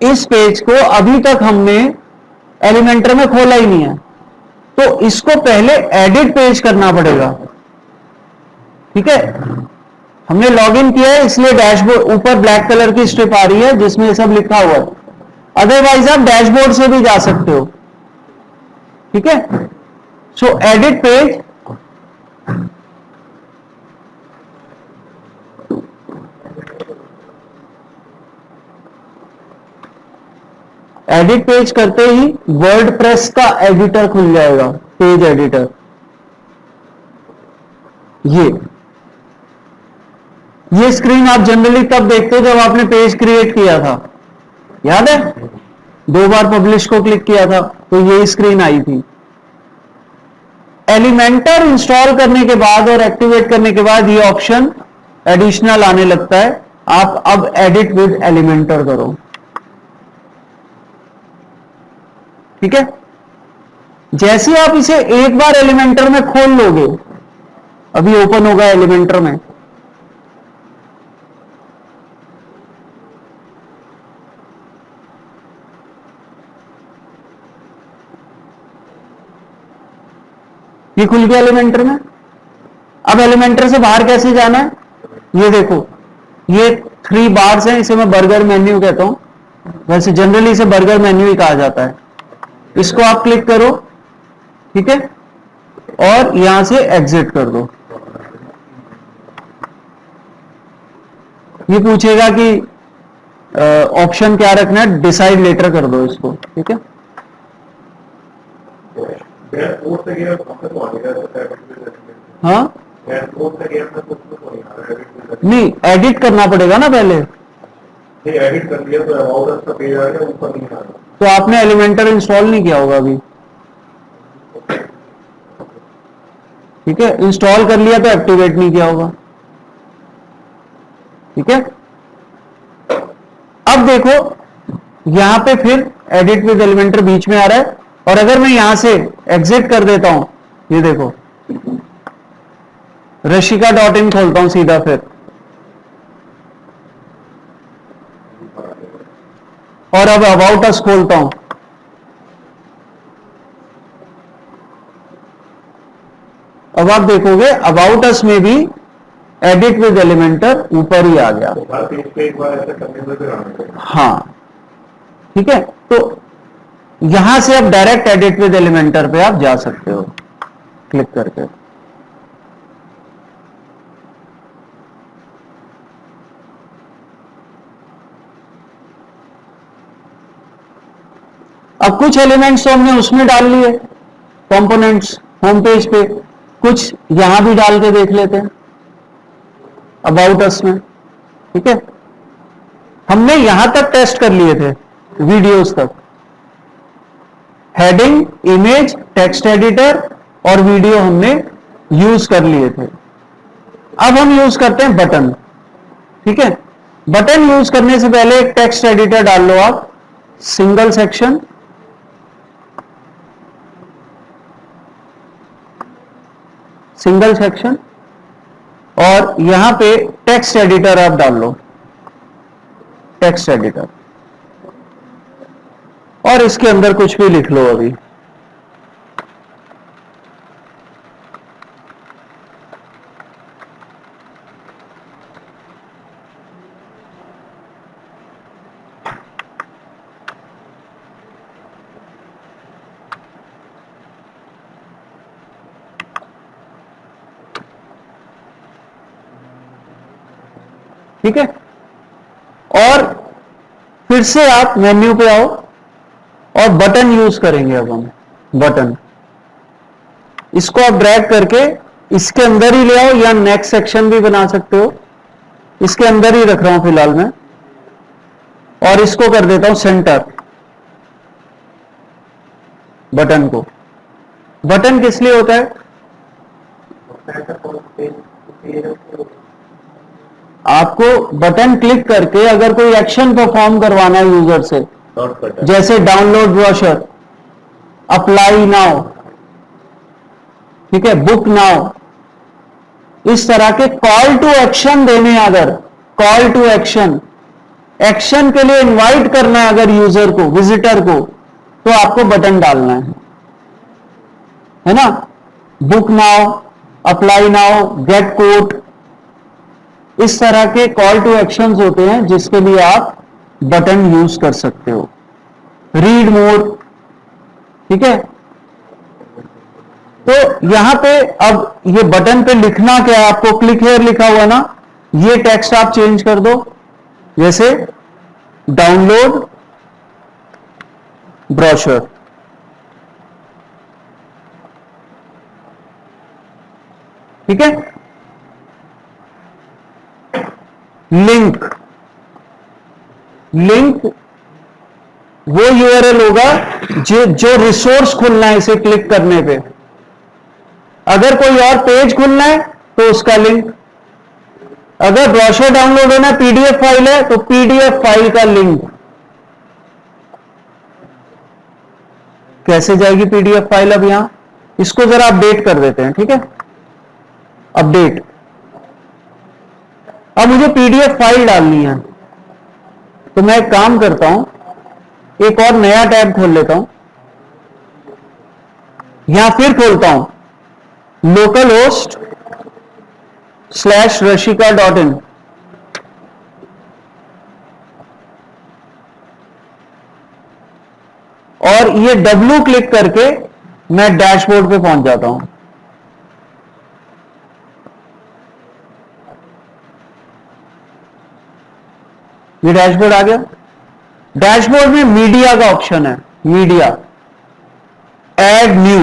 इस पेज को अभी तक हमने एलिमेंटर में खोला ही नहीं है, तो इसको पहले एडिट पेज करना पड़ेगा। ठीक है, हमने लॉगिन किया है इसलिए डैशबोर्ड ऊपर ब्लैक कलर की स्ट्रिप आ रही है जिसमें ये सब लिखा हुआ है। अदरवाइज आप डैशबोर्ड से भी जा सकते हो। ठीक है, सो एडिट पेज, एडिट पेज करते ही वर्डप्रेस का एडिटर खुल जाएगा, पेज एडिटर। ये स्क्रीन आप जनरली तब देखते हो जब आपने पेज क्रिएट किया था, याद है? 2 बार पब्लिश को क्लिक किया था तो ये स्क्रीन आई थी। एलिमेंटर इंस्टॉल करने के बाद और एक्टिवेट करने के बाद ये ऑप्शन एडिशनल आने लगता है। आप अब एडिट विद एलिमेंटर करो। ठीक है, जैसे ही आप इसे एक बार एलिमेंटर में खोल लोगे, अभी ओपन होगा एलिमेंटर में, ये खुल गया एलिमेंटर में। अब एलिमेंटर से बाहर कैसे जाना है, ये देखो, ये 3 बार्स हैं, इसे मैं बर्गर मेन्यू कहता हूं, वैसे जनरली इसे बर्गर मेन्यू ही कहा जाता है। इसको आप क्लिक करो, ठीक है, और यहां से एग्जिट कर दो। ये पूछेगा कि ऑप्शन क्या रखना है, डिसाइड लेटर कर दो इसको। ठीक है, हाँ नहीं, एडिट करना पड़ेगा ना पहले। एडिट कर दिया तो अबाउट का पेज आ गया, ऊपर नहीं आ रहा। तो आपने एलिमेंटर इंस्टॉल नहीं किया होगा अभी। ठीक है, इंस्टॉल कर लिया तो एक्टिवेट नहीं किया होगा। ठीक है, अब देखो यहां पे फिर एडिट विद एलिमेंटर बीच में आ रहा है, और अगर मैं यहां से एग्जिट कर देता हूं, ये देखो rashika.in खोलता हूं सीधा, फिर और अब अबाउट अस खोलता हूं, अब आप देखोगे अबाउट अस में भी एडिट विद एलिमेंटर ऊपर ही आ गया। हाँ, ठीक है, तो यहां से अब डायरेक्ट एडिट विद एलिमेंटर पे आप जा सकते हो क्लिक करके। अब कुछ एलिमेंट्स तो हमने उसमें डाल लिए कंपोनेंट्स होम पेज पे, कुछ यहां भी डाल के देख लेते हैं अबाउट अस में। ठीक है, हमने यहां तक टेस्ट कर लिए थे, वीडियोस तक, हेडिंग, इमेज, टेक्स्ट एडिटर और वीडियो हमने यूज कर लिए थे। अब हम यूज करते हैं बटन। ठीक है, बटन यूज करने से पहले एक टेक्स्ट एडिटर डाल लो आप, सिंगल सेक्शन, सिंगल सेक्शन, और यहां पे टेक्स्ट एडिटर आप डाल लो, टेक्स्ट एडिटर, और इसके अंदर कुछ भी लिख लो अभी। ठीक है, और फिर से आप मेन्यू पे आओ और बटन यूज करेंगे। अब हम बटन, इसको आप ड्रैग करके इसके अंदर ही ले आओ, या नेक्स्ट सेक्शन भी बना सकते हो, इसके अंदर ही रख रहा हूं फिलहाल मैं, और इसको कर देता हूं सेंटर। बटन को, बटन किस लिए होता है, आपको बटन क्लिक करके अगर कोई एक्शन परफॉर्म करवाना है यूजर से, जैसे डाउनलोड ब्रोशर, अप्लाई नाउ, ठीक है, बुक नाउ, इस तरह के कॉल टू एक्शन देने, अगर कॉल टू एक्शन एक्शन के लिए इनवाइट करना है अगर यूजर को, विजिटर को, तो आपको बटन डालना है ना। Book now, apply now, get quote, इस तरह के कॉल टू एक्शंस होते हैं जिसके लिए आप बटन यूज कर सकते हो। रीड मोर, ठीक है। तो यहां पे अब ये बटन पे लिखना क्या है, आपको क्लिक हियर लिखा हुआ ना, ये टेक्स्ट आप चेंज कर दो, जैसे डाउनलोड ब्रोशर, ठीक है। लिंक, लिंक वो यूआरएल होगा जो रिसोर्स खुलना है इसे क्लिक करने पे। अगर कोई और पेज खुलना है तो उसका लिंक, अगर ब्रोशर डाउनलोड होना है, पीडीएफ फाइल है तो पीडीएफ फाइल का लिंक। कैसे जाएगी पीडीएफ फाइल, अब यहां इसको जरा अपडेट कर देते हैं, ठीक है। अपडेट, अब मुझे पीडीएफ फाइल डालनी है तो मैं एक काम करता हूं, एक और नया टैब खोल लेता हूं, यहां फिर खोलता हूं localhost/rashika.in, और ये W क्लिक करके मैं डैशबोर्ड पे पहुंच जाता हूं। ये डैशबोर्ड आ गया। डैशबोर्ड में मीडिया का ऑप्शन है, मीडिया, ऐड न्यू,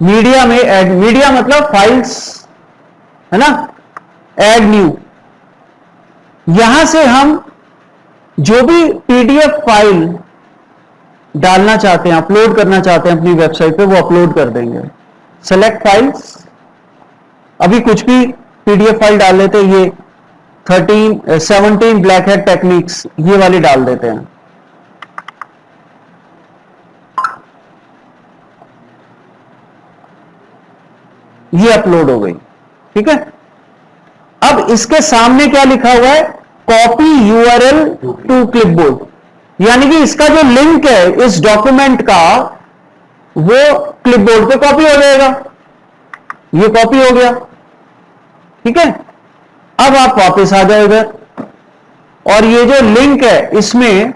मीडिया में ऐड, मीडिया मतलब फाइल्स है ना, ऐड न्यू। यहां से हम जो भी पीडीएफ फाइल डालना चाहते हैं, अपलोड करना चाहते हैं अपनी वेबसाइट पे, वो अपलोड कर देंगे। सेलेक्ट फाइल्स, अभी कुछ भी पीडीएफ फाइल डाल लेते हैं, ये 17 ब्लैक हेड टेक्निक्स, ये वाली डाल देते हैं। ये अपलोड हो गई, ठीक है। अब इसके सामने क्या लिखा हुआ है, कॉपी यूआरएल टू क्लिपबोर्ड, यानी कि इसका जो लिंक है इस डॉक्यूमेंट का, वो क्लिपबोर्ड पे कॉपी हो जाएगा। ये कॉपी हो गया, ठीक है। अब आप वापस आ जाओ इधर, और ये जो लिंक है इसमें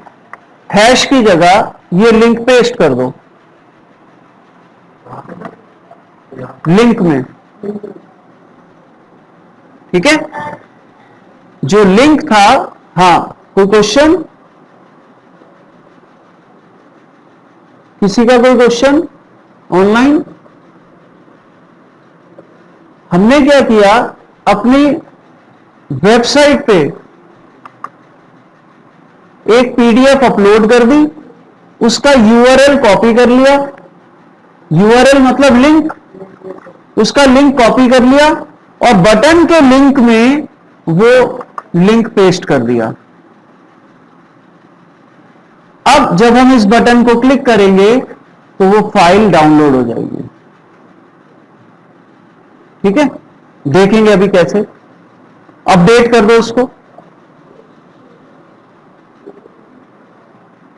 हैश की जगह ये लिंक पेस्ट कर दो, लिंक में, ठीक है। जो लिंक था, हाँ, कोई क्वेश्चन, किसी का कोई क्वेश्चन ऑनलाइन? हमने क्या किया, अपनी वेबसाइट पे एक पीडीएफ अपलोड कर दी, उसका यूआरएल कॉपी कर लिया, यूआरएल मतलब लिंक, उसका लिंक कॉपी कर लिया और बटन के लिंक में वो लिंक पेस्ट कर दिया। अब जब हम इस बटन को क्लिक करेंगे तो वो फाइल डाउनलोड हो जाएगी, ठीक है। देखेंगे अभी कैसे, अपडेट कर दो उसको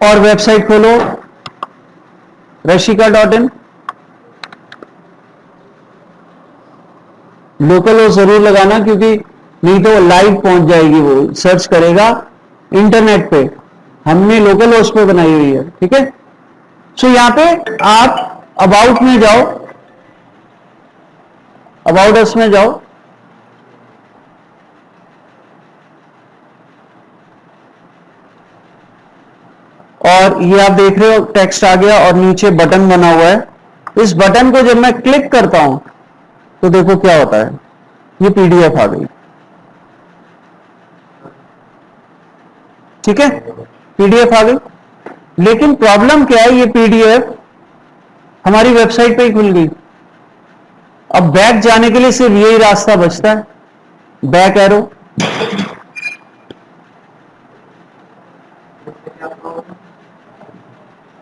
और वेबसाइट खोलो rashika.in। लोकल हो जरूर लगाना, क्योंकि नहीं तो लाइव पहुंच जाएगी, वो सर्च करेगा इंटरनेट पे, हमने लोकल होस्ट पे बनाई हुई है, ठीक है। सो यहां पे आप अबाउट में जाओ, अबाउट अस में जाओ, और ये आप देख रहे हो टेक्स्ट आ गया और नीचे बटन बना हुआ है। इस बटन को जब मैं क्लिक करता हूं तो देखो क्या होता है, ये पीडीएफ आ गई, ठीक है, पीडीएफ आ गई। लेकिन प्रॉब्लम क्या है, ये पीडीएफ हमारी वेबसाइट पे ही खुल गई। अब बैक जाने के लिए सिर्फ यही रास्ता बचता है, बैक एरो,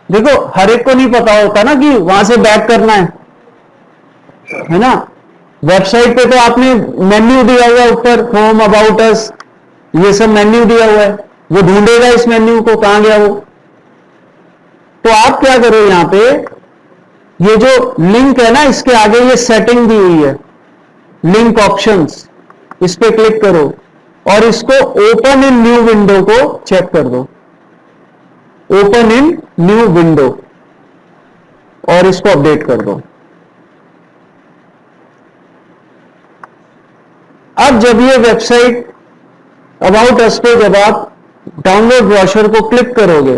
देखो हर एक को नहीं पता होता ना कि वहां से बैक करना है ना। वेबसाइट पे तो आपने मेन्यू दिया हुआ ऊपर, होम, अबाउट अस, ये सब मेन्यू दिया हुआ है, वो ढूंढेगा इस मेन्यू को, कहां गया वो। तो आप क्या करो, यहां पे ये जो लिंक है ना, इसके आगे ये सेटिंग दी हुई है, लिंक ऑप्शंस, इस पे क्लिक करो और इसको ओपन इन न्यू विंडो को चेक कर दो, ओपन इन न्यू विंडो, और इसको अपडेट कर दो। अब जब ये वेबसाइट अबाउट अस पे जब आप डाउनलोड ब्रोशर को क्लिक करोगे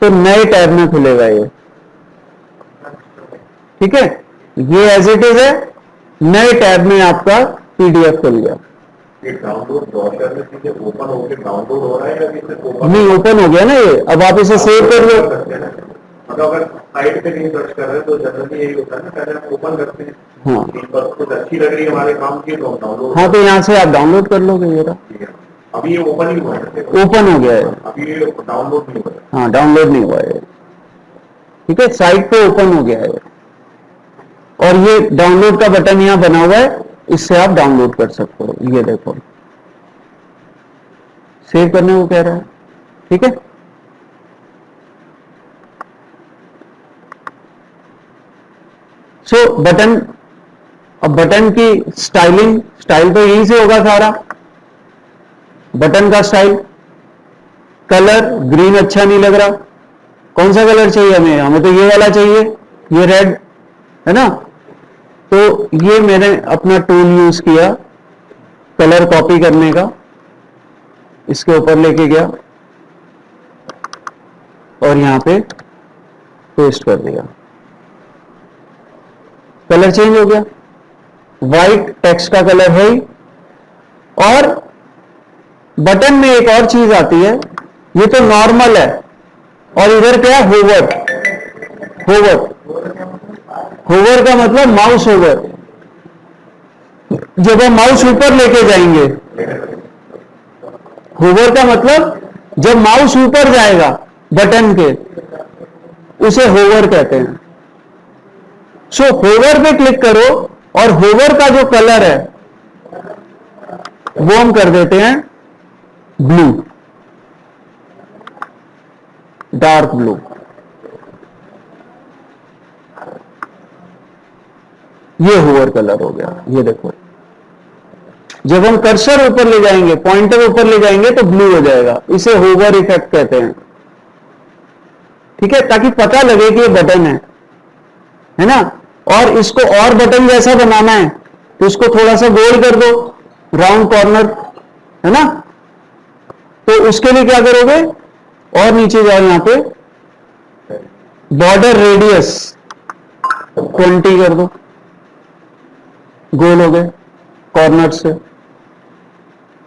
तो नए टैब में खुलेगा ये, ठीक है। ये एज इट इज है, नए टैब में आपका पीडीएफ खुल गया। ये डाउनलोड ब्राउज़र में सीधे ओपन होकर डाउनलोड हो रहा है या फिर ओपन नहीं, ओपन हो गया ना ये, अब आप इसे सेव कर लो। मतलब अगर साइट पे नहीं सर्च कर रहे तो जनरली यही होता है ना, पहले हम ओपन करते हैं। हाँ पर कुछ अच्छी लग रही है हमारे काम की तो हम डाउनलोड। हाँ, तो यहां से आप डाउनलोड कर लोगे। ये रहा, अभी ये ओपन ही हुआ है, ओपन हो गया है। अभी ये डाउनलोड नहीं हुआ है। हाँ, डाउनलोड नहीं हुआ है, ठीक है, साइट पे ओपन हो गया है। और ये डाउनलोड का बटन यहां बना हुआ है, इससे आप डाउनलोड कर सकते हो। ये देखो, सेव करने को कह रहा है, ठीक है। सो बटन, अब बटन की स्टाइलिंग, स्टाइल तो यहीं से होगा सारा, बटन का स्टाइल। कलर ग्रीन अच्छा नहीं लग रहा, कौन सा कलर चाहिए हमें, हमें तो ये वाला चाहिए, ये रेड है ना। तो ये मैंने अपना टूल यूज किया कलर कॉपी करने का, इसके ऊपर लेके गया और यहां पे पेस्ट कर दिया, कलर चेंज हो गया, व्हाइट टेक्स्ट का कलर है ही। और बटन में एक और चीज आती है, ये तो नॉर्मल है, और इधर क्या है, होवर। होवर, होवर का मतलब माउस ओवर। जब हम माउस ऊपर लेके जाएंगे, होवर का मतलब जब माउस ऊपर जाएगा बटन के, उसे होवर कहते हैं। सो होवर पे क्लिक करो और होवर का जो कलर है वो हम कर देते हैं ब्लू, डार्क ब्लू। ये होवर कलर हो गया, ये देखो। जब हम कर्सर ऊपर ले जाएंगे, पॉइंटर ऊपर ले जाएंगे तो ब्लू हो जाएगा, इसे होवर इफेक्ट कहते हैं, ठीक है, ताकि पता लगे कि ये बटन है ना। और इसको और बटन जैसा बनाना है तो इसको थोड़ा सा गोल कर दो, राउंड कॉर्नर, है ना। तो उसके लिए क्या करोगे, और नीचे जाओ, यहां पे बॉर्डर रेडियस 20 कर दो, गोल हो गए कॉर्नर से,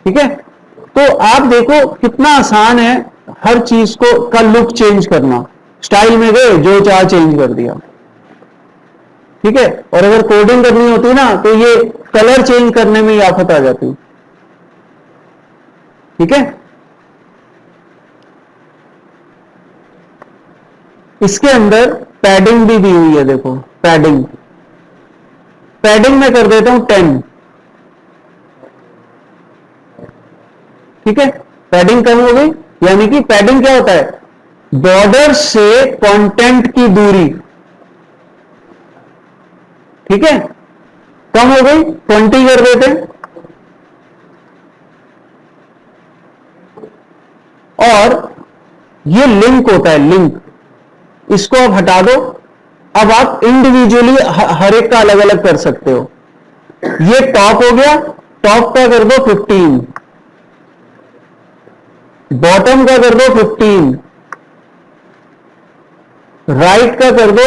ठीक है। तो आप देखो कितना आसान है हर चीज को का लुक चेंज करना। स्टाइल में गए, जो चाह चेंज कर दिया, ठीक है। और अगर कोडिंग करनी होती ना तो ये कलर चेंज करने में ही आफत आ जाती, ठीक है। इसके अंदर पैडिंग भी दी हुई है, देखो पैडिंग, पैडिंग में कर देता हूं 10, ठीक है। पैडिंग कम हो गई, यानी कि पैडिंग क्या होता है, बॉर्डर से कंटेंट की दूरी, ठीक है, कम हो गई, 20 कर देते हैं। और ये लिंक होता है, लिंक, इसको आप हटा दो। अब आप इंडिविजुअली हर एक का अलग अलग कर सकते हो। ये टॉप हो गया, टॉप का कर दो 15, बॉटम का कर दो 15, राइट का कर दो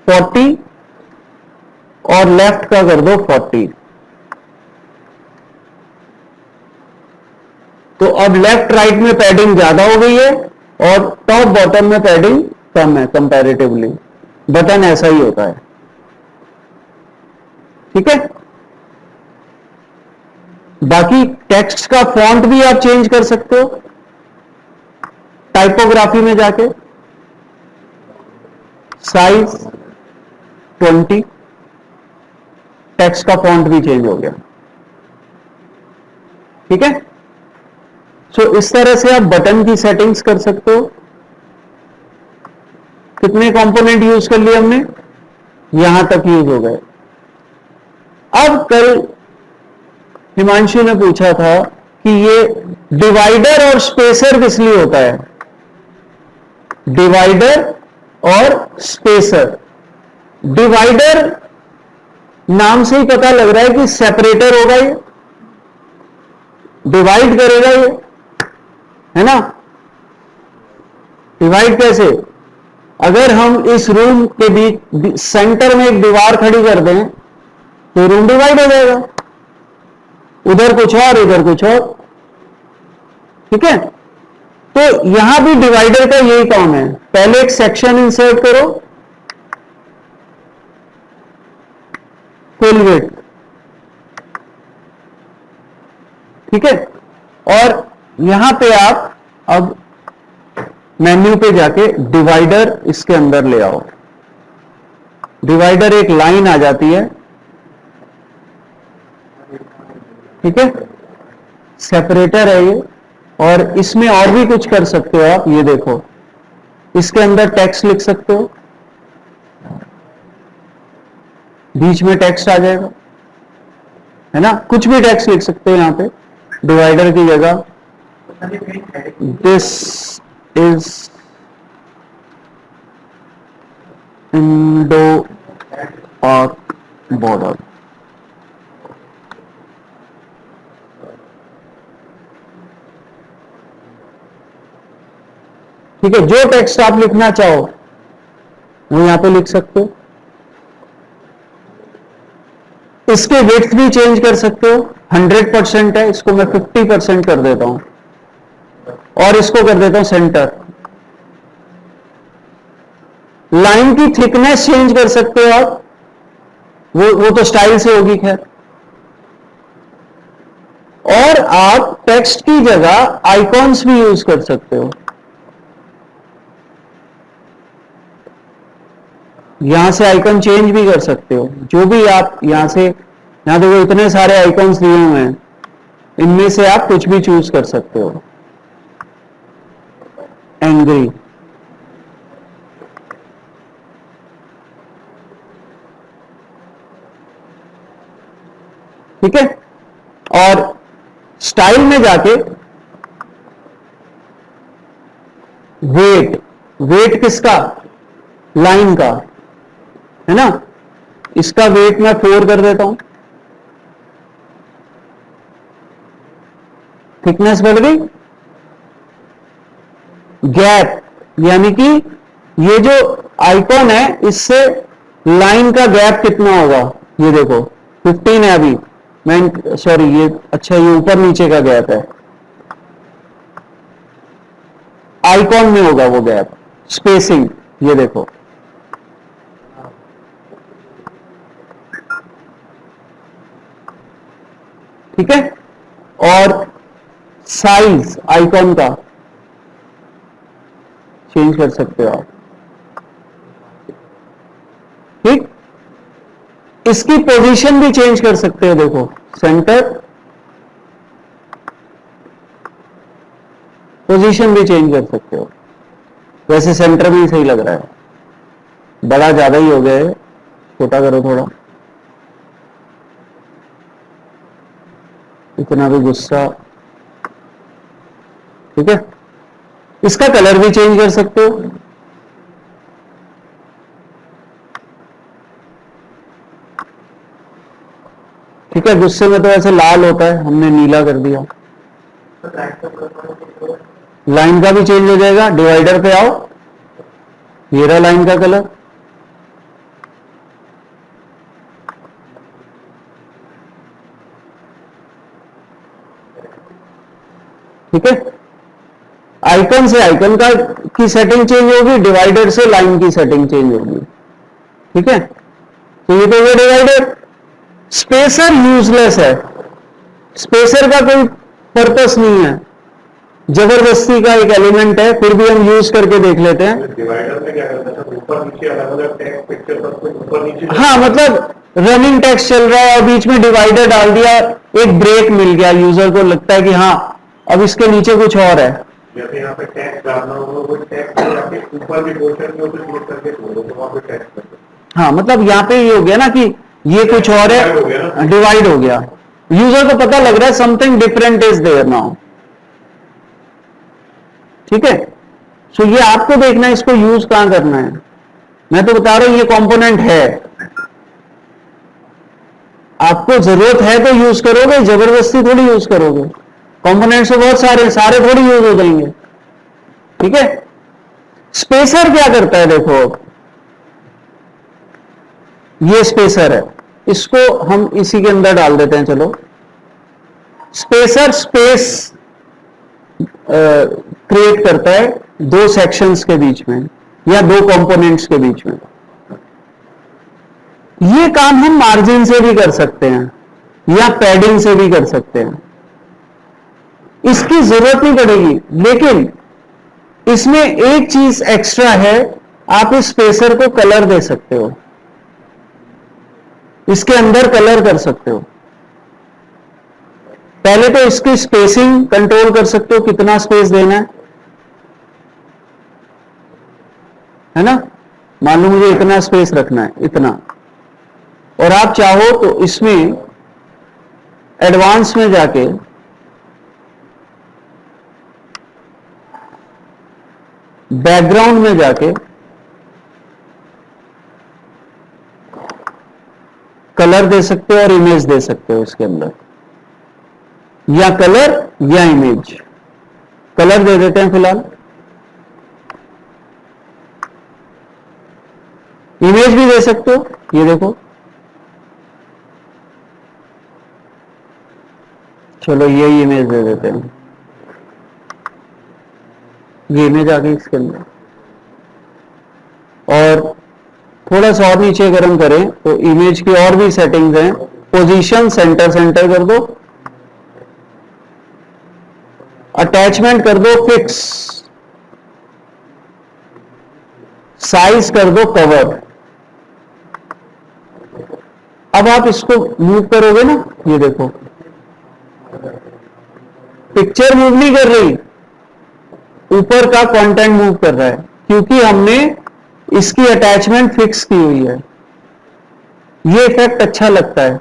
40 और लेफ्ट का कर दो 40। तो अब लेफ्ट राइट में पैडिंग ज्यादा हो गई है और टॉप बॉटम में पैडिंग कम है कंपैरेटिवली। बटन ऐसा ही होता है, ठीक है। बाकी टेक्स्ट का फॉन्ट भी आप चेंज कर सकते हो, टाइपोग्राफी में जाके साइज 20, टेक्स्ट का फॉन्ट भी चेंज हो गया, ठीक है। सो इस तरह से आप बटन की सेटिंग्स कर सकते हो। कितने कंपोनेंट यूज कर लिए हमने, यहां तक यूज हो गए। अब कल हिमांशु ने पूछा था कि ये डिवाइडर और स्पेसर किस लिए होता है। डिवाइडर और स्पेसर, डिवाइडर नाम से ही पता लग रहा है कि सेपरेटर होगा, ये डिवाइड करेगा, ये है ना। डिवाइड कैसे, अगर हम इस रूम के बीच सेंटर में एक दीवार खड़ी कर दें तो रूम डिवाइड हो जाएगा, उधर कुछ और इधर कुछ और, ठीक है। तो यहां भी डिवाइडर का यही काम है, पहले एक सेक्शन इंसर्ट करो, फुल विड्थ, ठीक है। और यहां पे आप अब मेन्यू पे जाके डिवाइडर इसके अंदर ले आओ। डिवाइडर एक लाइन आ जाती है, ठीक है, सेपरेटर है ये। और इसमें और भी कुछ कर सकते हो आप, ये देखो, इसके अंदर टेक्स्ट लिख सकते हो, बीच में टेक्स्ट आ जाएगा, है ना, कुछ भी टेक्स्ट लिख सकते हो यहां पे डिवाइडर की जगह। दिस इज इंडो पाक बॉर्डर, ठीक है। जो टेक्स्ट आप लिखना चाहो वो यहां पे लिख सकते हो। इसके विड्थ भी चेंज कर सकते हो, 100% है, इसको मैं 50% कर देता हूं और इसको कर देता हूं सेंटर। लाइन की थिकनेस चेंज कर सकते हो आप, वो तो स्टाइल से होगी खैर। और आप टेक्स्ट की जगह आइकॉन्स भी यूज कर सकते हो। यहां से आइकन चेंज भी कर सकते हो, जो भी आप यहां से, यहां देखो इतने सारे आइकॉन्स दिए हुए हैं, इनमें से आप कुछ भी चूज कर सकते हो। एंग्री, ठीक है। और स्टाइल में जाके वेट, वेट किसका, लाइन का, है ना, इसका वेट मैं 4 कर देता हूं, थिकनेस बढ़ गई। गैप, यानी कि ये जो आइकॉन है इससे लाइन का गैप कितना होगा, ये देखो 15 है अभी, मैं सॉरी ये, अच्छा ये ऊपर नीचे का गैप है, आइकॉन में होगा वो गैप। स्पेसिंग, ये देखो, ठीक है। और साइज आइकॉन का चेंज कर सकते हो आप, ठीक। इसकी पोजीशन भी चेंज कर सकते हो, देखो सेंटर, पोजीशन भी चेंज कर सकते हो। वैसे सेंटर में ही सही लग रहा है, बड़ा ज्यादा ही हो गया है, छोटा करो थोड़ा, इतना भी गुस्सा, ठीक है। इसका कलर भी चेंज कर सकते हो, ठीक है। गुस्से में तो ऐसे लाल होता है, हमने नीला कर दिया। लाइन का भी चेंज हो जाएगा, डिवाइडर पे आओ, ये रहा लाइन का कलर, ठीक है। आइकन से आइकन का की सेटिंग चेंज होगी, डिवाइडर से लाइन की सेटिंग चेंज होगी, ठीक है। तो ये तो वो डिवाइडर। स्पेसर यूजलेस है, स्पेसर का कोई पर्पस नहीं है, जबरदस्ती का एक एलिमेंट है, फिर भी हम यूज करके देख लेते हैं। डिवाइडर में क्या करता है, ऊपर नीचे अलग अलग टेक्स्ट पिक्चर सब कुछ ऊपर नीचे, हाँ, मतलब रनिंग टेक्स्ट चल रहा है और बीच में डिवाइडर डाल दिया, एक ब्रेक मिल गया, यूजर को लगता है कि हाँ अब इसके नीचे कुछ और है, जैसे यहाँ पे टैक्स डालना होगा, वो टैक्स आपके ऊपर भी पोर्शन में उसे क्लिक करके छोड़ो तो वहाँ पे टैक्स कर दो। हाँ मतलब यहाँ पे ये हो गया ना कि ये कुछ और है, डिवाइड हो गया, यूजर को पता लग रहा है something different is there now. ठीक है, सो ये आपको देखना है इसको यूज कहां करना है। मैं तो बता रहा हूं ये कंपोनेंट है, आपको जरूरत है तो यूज करोगे, जबरदस्ती थोड़ी यूज करोगे। कंपोनेंट्स तो बहुत सारे, सारे थोड़ी यूज हो जाएंगे। ठीक है, स्पेसर क्या करता है देखो, ये स्पेसर है, इसको हम इसी के अंदर डाल देते हैं। चलो, स्पेसर स्पेस क्रिएट करता है दो सेक्शंस के बीच में या दो कंपोनेंट्स के बीच में। ये काम हम मार्जिन से भी कर सकते हैं या पैडिंग से भी कर सकते हैं, इसकी जरूरत नहीं पड़ेगी। लेकिन इसमें एक चीज एक्स्ट्रा है, आप इस स्पेसर को कलर दे सकते हो, इसके अंदर कलर कर सकते हो। पहले तो इसकी स्पेसिंग कंट्रोल कर सकते हो, कितना स्पेस देना है ना। मान लो मुझे इतना स्पेस रखना है, इतना, और आप चाहो तो इसमें एडवांस में जाके बैकग्राउंड में जाके कलर दे सकते हो और इमेज दे सकते हो इसके अंदर, या कलर या इमेज। कलर दे देते हैं फिलहाल, इमेज भी दे सकते हो, ये देखो। चलो यही इमेज दे देते हैं, ये इमेज आ गई इसके अंदर। और थोड़ा सा और नीचे अगर हम करें तो इमेज की और भी सेटिंग्स हैं। पोजीशन सेंटर सेंटर कर दो, अटैचमेंट कर दो फिक्स, साइज कर दो कवर। अब आप इसको मूव करोगे ना, ये देखो पिक्चर मूव नहीं कर रही, ऊपर का कंटेंट मूव कर रहा है, क्योंकि हमने इसकी अटैचमेंट फिक्स की हुई है। ये इफेक्ट अच्छा लगता है।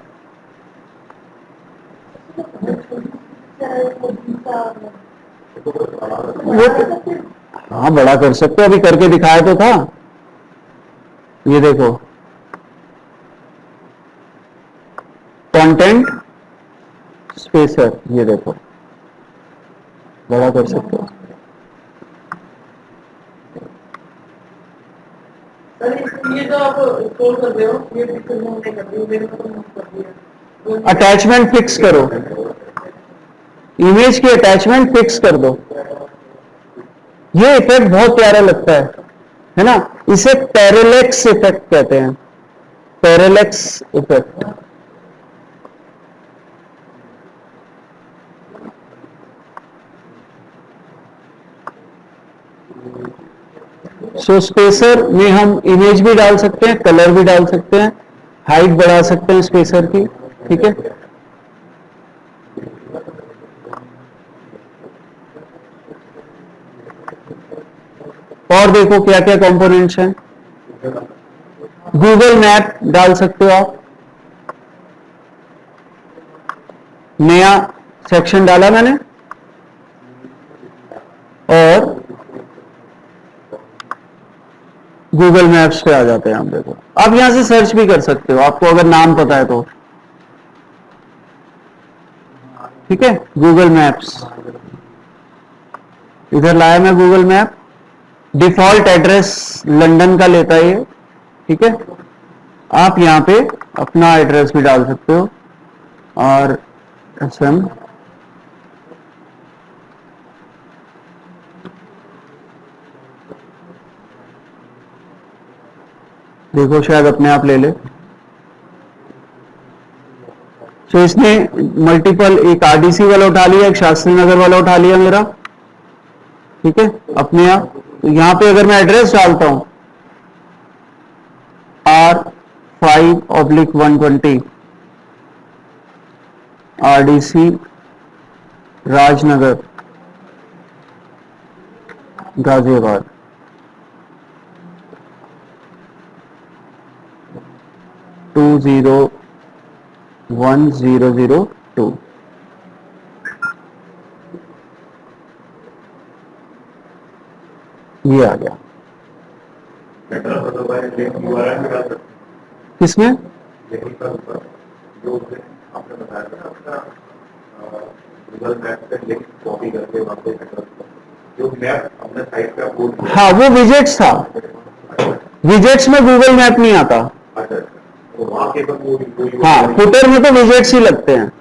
हाँ बड़ा कर सकते हो, अभी करके दिखाया तो था। ये देखो कंटेंट स्पेसर, ये देखो बड़ा कर सकते हो। ये जो आप स्क्रॉल कर रहे हो, ये पिक्चर मूव नहीं कर रही, मेरे को तो मूव कर दिया। अटैचमेंट फिक्स करो, इमेज की अटैचमेंट फिक्स कर दो। ये इफेक्ट बहुत प्यारा लगता है ना। इसे पैरेलेक्स इफेक्ट कहते हैं, पैरेलेक्स इफेक्ट। सो स्पेसर में हम इमेज भी डाल सकते हैं, कलर भी डाल सकते हैं, हाइट बढ़ा सकते हैं स्पेसर की। ठीक है, और देखो क्या क्या कंपोनेंट्स हैं। गूगल मैप डाल सकते हो आप, नया सेक्शन डाला मैंने, और गूगल मैप्स पे आ जाते हैं। आप देखो, आप यहां से सर्च भी कर सकते हो, आपको अगर नाम पता है तो। ठीक है, गूगल मैप्स, इधर लाया मैं Google map. Default address London का लेता है ये। ठीक है, आप यहां पे अपना एड्रेस भी डाल सकते हो, और SM देखो शायद अपने आप ले ले। तो इसने मल्टीपल, एक RDC वाला उठा लिया, एक शास्त्री नगर वाला उठा लिया मेरा। ठीक है, अपने आप। तो यहां पे अगर मैं एड्रेस डालता हूं R5/120 RDC Rajnagar, Ghaziabad, to 01002, ये आ गया। एड्रेस अदरवाइज लिंक यूआरएल में डाल सकते किसमें? हैं यहीं पर ऊपर जो आपने बताया था ना अपना गूगल मैप पे लिंक कॉपी करके वहाँ पे एड्रेस जो मैप अपने साइट पे अपलोड किया। हाँ, वो विजेट्स था। विजेट्स में गूगल मैप नहीं आता। अच्छा तो वहाँ के पर वो हाँ, फुटर में तो विजेट्स ही लगते हैं।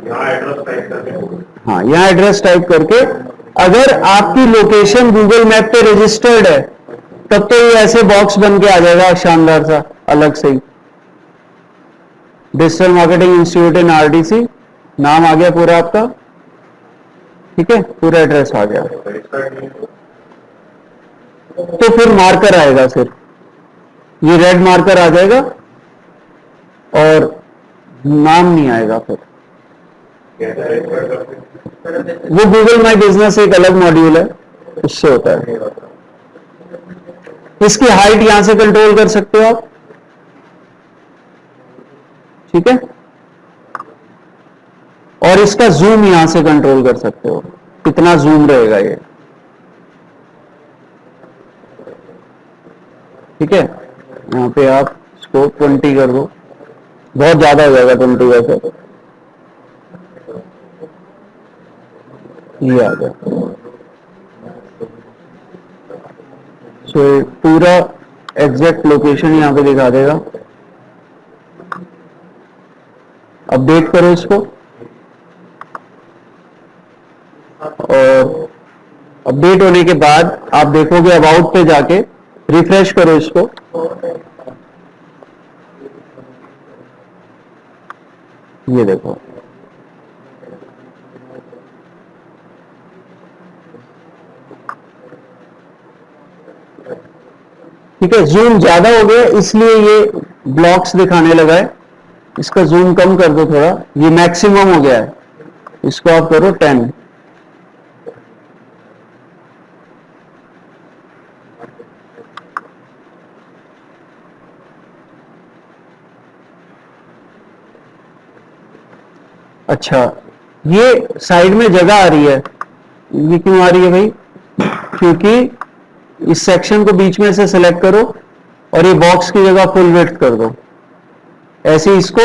यहाँ एड्रेस टाइप करके हाँ, यहाँ एड्रेस टाइप करके अगर आपकी लोकेशन गूगल मैप पे रजिस्टर्ड है तब तो ये ऐसे बॉक्स बन के आ जाएगा शानदार सा अलग से ही। Digital marketing institute in RDC नाम आ गया पूरा आपका, ठीक है, पूरा एड्रेस आ गया। रजिस्टर्ड नहीं है तो फिर मार्कर आएगा, फिर ये रेड मार्कर आ जाएगा और नाम नहीं आएगा। फिर कैसे रजिस्टर्ड करते हैं वो गूगल माई बिजनेस एक अलग मॉड्यूल है, उससे होता है। इसकी हाइट यहां से कंट्रोल कर सकते हो आप, ठीक है, और इसका जूम यहां से कंट्रोल कर सकते हो, कितना जूम रहेगा ये, ठीक है। यहां पे आप इसको 20 कर दो, बहुत ज्यादा हो जाएगा 20 वैसे। ये आ गया। सो पूरा एग्जैक्ट लोकेशन यहां पे दिखा देगा। अपडेट करो इसको और अपडेट होने के बाद आप देखोगे अबाउट पे जाके रिफ्रेश करो इसको, ये देखो ठीक है। जूम ज्यादा हो गया इसलिए ये ब्लॉक्स दिखाने लगा है, इसका जूम कम कर दो थोड़ा, ये मैक्सिमम हो गया है, इसको आप करो 10। अच्छा, ये साइड में जगह आ रही है, ये क्यों आ रही है भाई? क्योंकि इस सेक्शन को बीच में से सिलेक्ट करो और ये बॉक्स की जगह फुल विड्थ कर दो। ऐसे इसको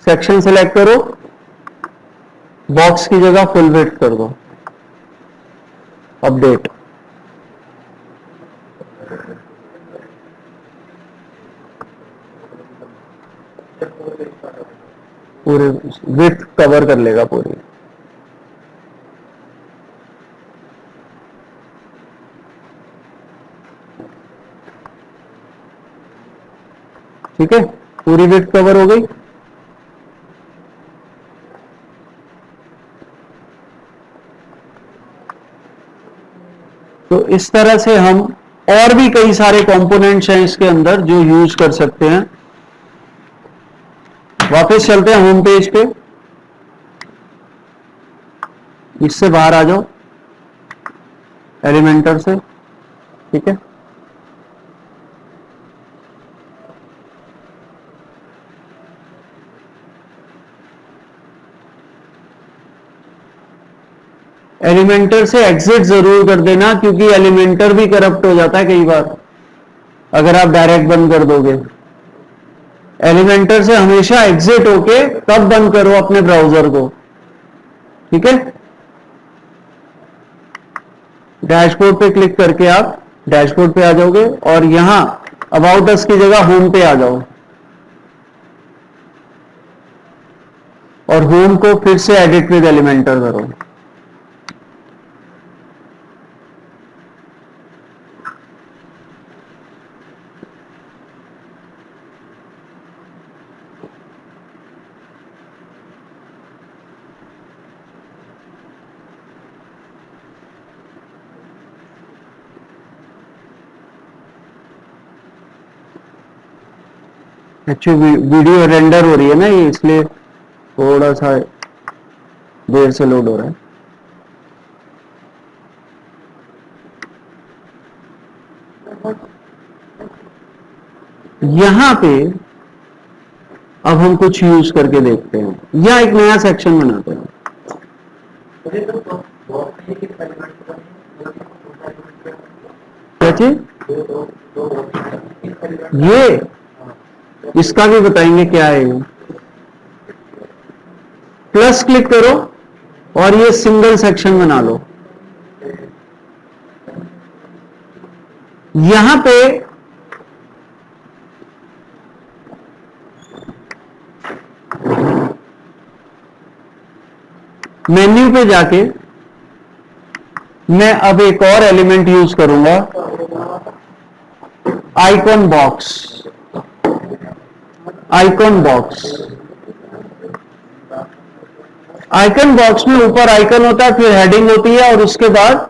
सेक्शन सिलेक्ट करो, बॉक्स की जगह फुल विड्थ कर दो। अपडेट, पूरे विड्थ कवर कर लेगा पूरी। ठीक है, पूरी विड्थ कवर हो गई। तो इस तरह से हम और भी कई सारे कंपोनेंट्स हैं इसके अंदर जो यूज कर सकते हैं। वापस चलते हैं होम पेज पे, इससे बाहर आ जाओ एलिमेंटर से, ठीक है। एलिमेंटर से एग्जिट जरूर कर देना क्योंकि एलिमेंटर भी करप्ट हो जाता है कई बार अगर आप डायरेक्ट बंद कर दोगे। एलिमेंटर से हमेशा एग्जिट होके तब बंद करो अपने ब्राउजर को, ठीक है। डैशबोर्ड पे क्लिक करके आप डैशबोर्ड पे आ जाओगे और यहां अबाउट अस की जगह होम पे आ जाओ और होम को फिर से एडिट विद एलिमेंटर करो। एक्चुअली वीडियो रेंडर हो रही है ना ये, इसलिए थोड़ा सा देर से लोड हो रहा है। यहां पे अब हम कुछ यूज करके देखते हैं या एक नया सेक्शन बनाते हैं। क्या चीज? ये इसका भी बताएंगे क्या है ये। प्लस क्लिक करो और ये सिंगल सेक्शन बना लो। यहां पे मेन्यू पे जाके मैं अब एक और एलिमेंट यूज करूंगा, icon box. Icon box, icon box में ऊपर आइकन होता है, फिर हेडिंग होती है और उसके बाद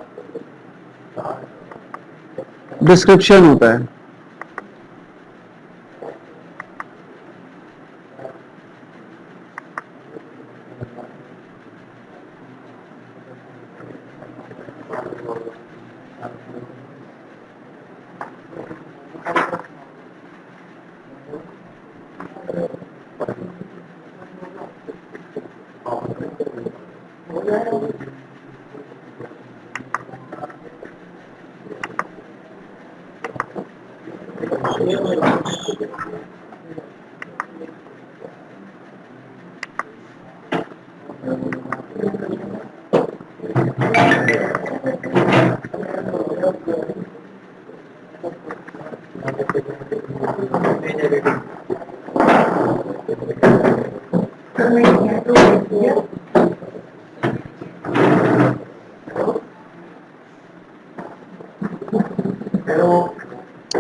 डिस्क्रिप्शन होता है।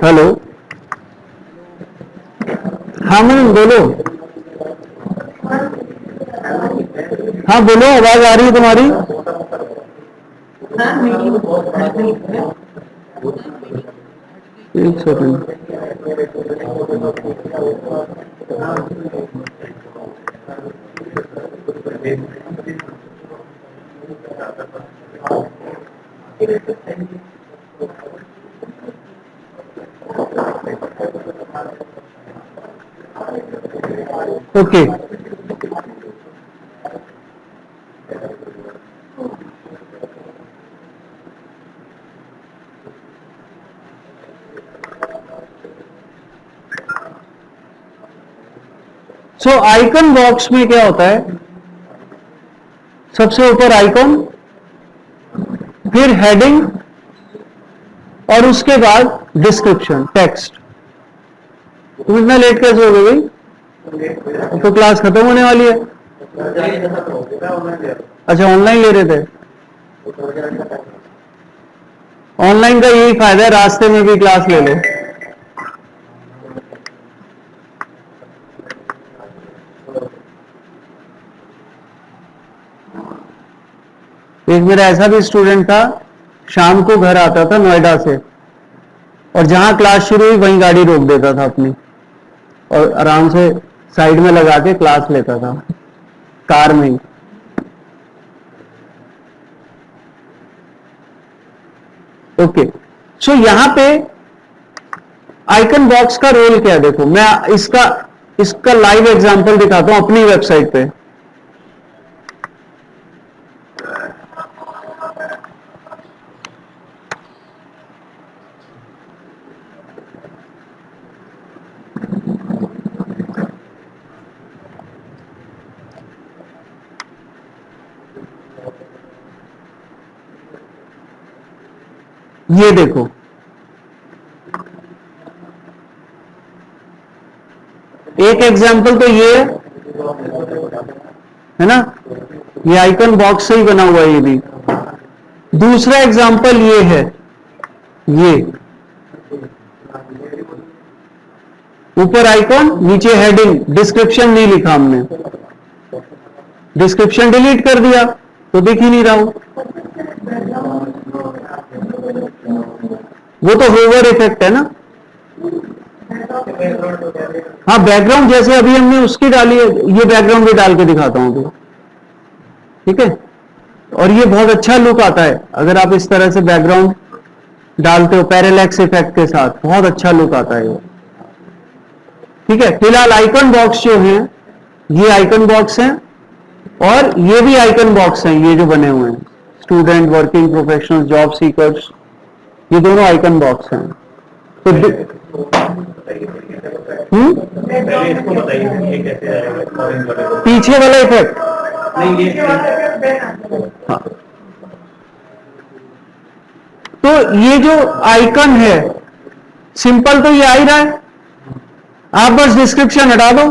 हेलो, हाँ मैम बोलो। हाँ बोलो, आवाज आ रही है तुम्हारी। एक सेकंड। ओके, सो आइकन बॉक्स में क्या होता है, सबसे ऊपर आइकन, फिर हेडिंग और उसके बाद डिस्क्रिप्शन टेक्स्ट। तुम इतना लेट कैसे हो गए भाई? तो क्लास खत्म होने वाली है। अच्छा ऑनलाइन ले रहे थे। ऑनलाइन का यही फायदा है, रास्ते में भी क्लास ले लो। एक मेरा ऐसा भी स्टूडेंट था, शाम को घर आता था नोएडा से और जहां क्लास शुरू हुई वहीं गाड़ी रोक देता था अपनी और आराम से साइड में लगा के क्लास लेता था कार में ही। ओके, सो यहां पे आइकन बॉक्स का रोल क्या है देखो, मैं इसका लाइव एग्जांपल दिखाता हूं अपनी वेबसाइट पे। ये देखो, एक एग्जांपल तो ये है ना, ये आइकन बॉक्स से ही बना हुआ है ये भी। दूसरा एग्जांपल ये है, ये ऊपर आइकन नीचे हेडिंग, डिस्क्रिप्शन नहीं लिखा हमने, डिस्क्रिप्शन डिलीट कर दिया तो दिख ही नहीं रहा हूं। वो तो होवर इफेक्ट है ना। हाँ बैकग्राउंड जैसे अभी हमने उसकी डाली है, ये बैकग्राउंड भी डाल के दिखाता हूं तो ठीक है। और ये बहुत अच्छा लुक आता है अगर आप इस तरह से बैकग्राउंड डालते हो पैरेलैक्स इफेक्ट के साथ, बहुत अच्छा लुक आता है ये। ठीक है, फिलहाल आइकन बॉक्स जो हैं, ये आइकन बॉक्स हैं और ये भी आइकन बॉक्स हैं, ये जो बने हुए हैं, student, working professional, job seekers, ये दोनों आइकन बॉक्स हैं। तो पहले इसको बताइए ये कैसे आएगा ऑरेंज वाले पीछे वाला इफेक्ट, नहीं ये हाँ, तो ये जो आइकन है सिंपल तो ये आ ही रहा है, आप बस डिस्क्रिप्शन हटा दो,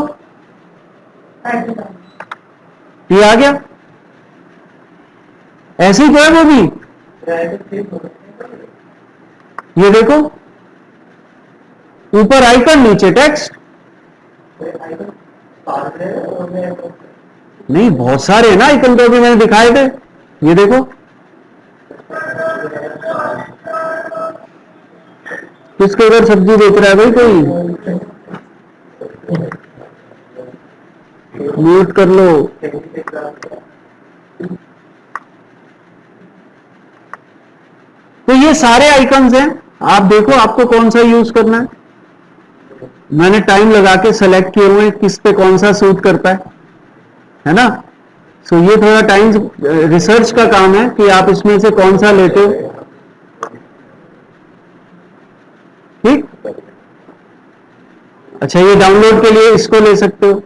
ये आ गया। ऐसे ही तो है वो भी, ये देखो ऊपर आइकन नीचे टेक्स्ट, नहीं बहुत सारे हैं ना आइकन, तो अभी मैंने दिखाए थे, ये देखो किसके उधर सब्जी बेच रहा है भाई कोई, म्यूट कर लो। तो ये सारे आइकन्स हैं, आप देखो आपको कौन सा यूज करना है। मैंने टाइम लगा के सेलेक्ट किए हुए किस पे कौन सा सूट करता है ना। सो ये थोड़ा टाइम रिसर्च का काम है कि आप इसमें से कौन सा लेते हो। ठीक, अच्छा ये डाउनलोड के लिए इसको ले सकते हो,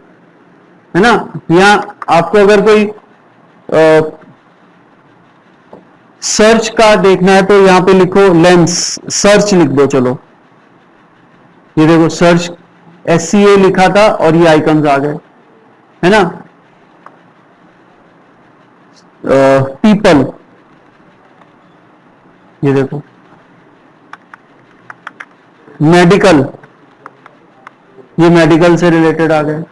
है ना। या आपको अगर कोई सर्च का देखना है तो यहां पे लिखो लेंस, सर्च लिख दो, चलो ये देखो सर्च SCA लिखा था और ये आइकन्स आ गए, है ना। पीपल, ये देखो, मेडिकल, ये मेडिकल से रिलेटेड आ गए,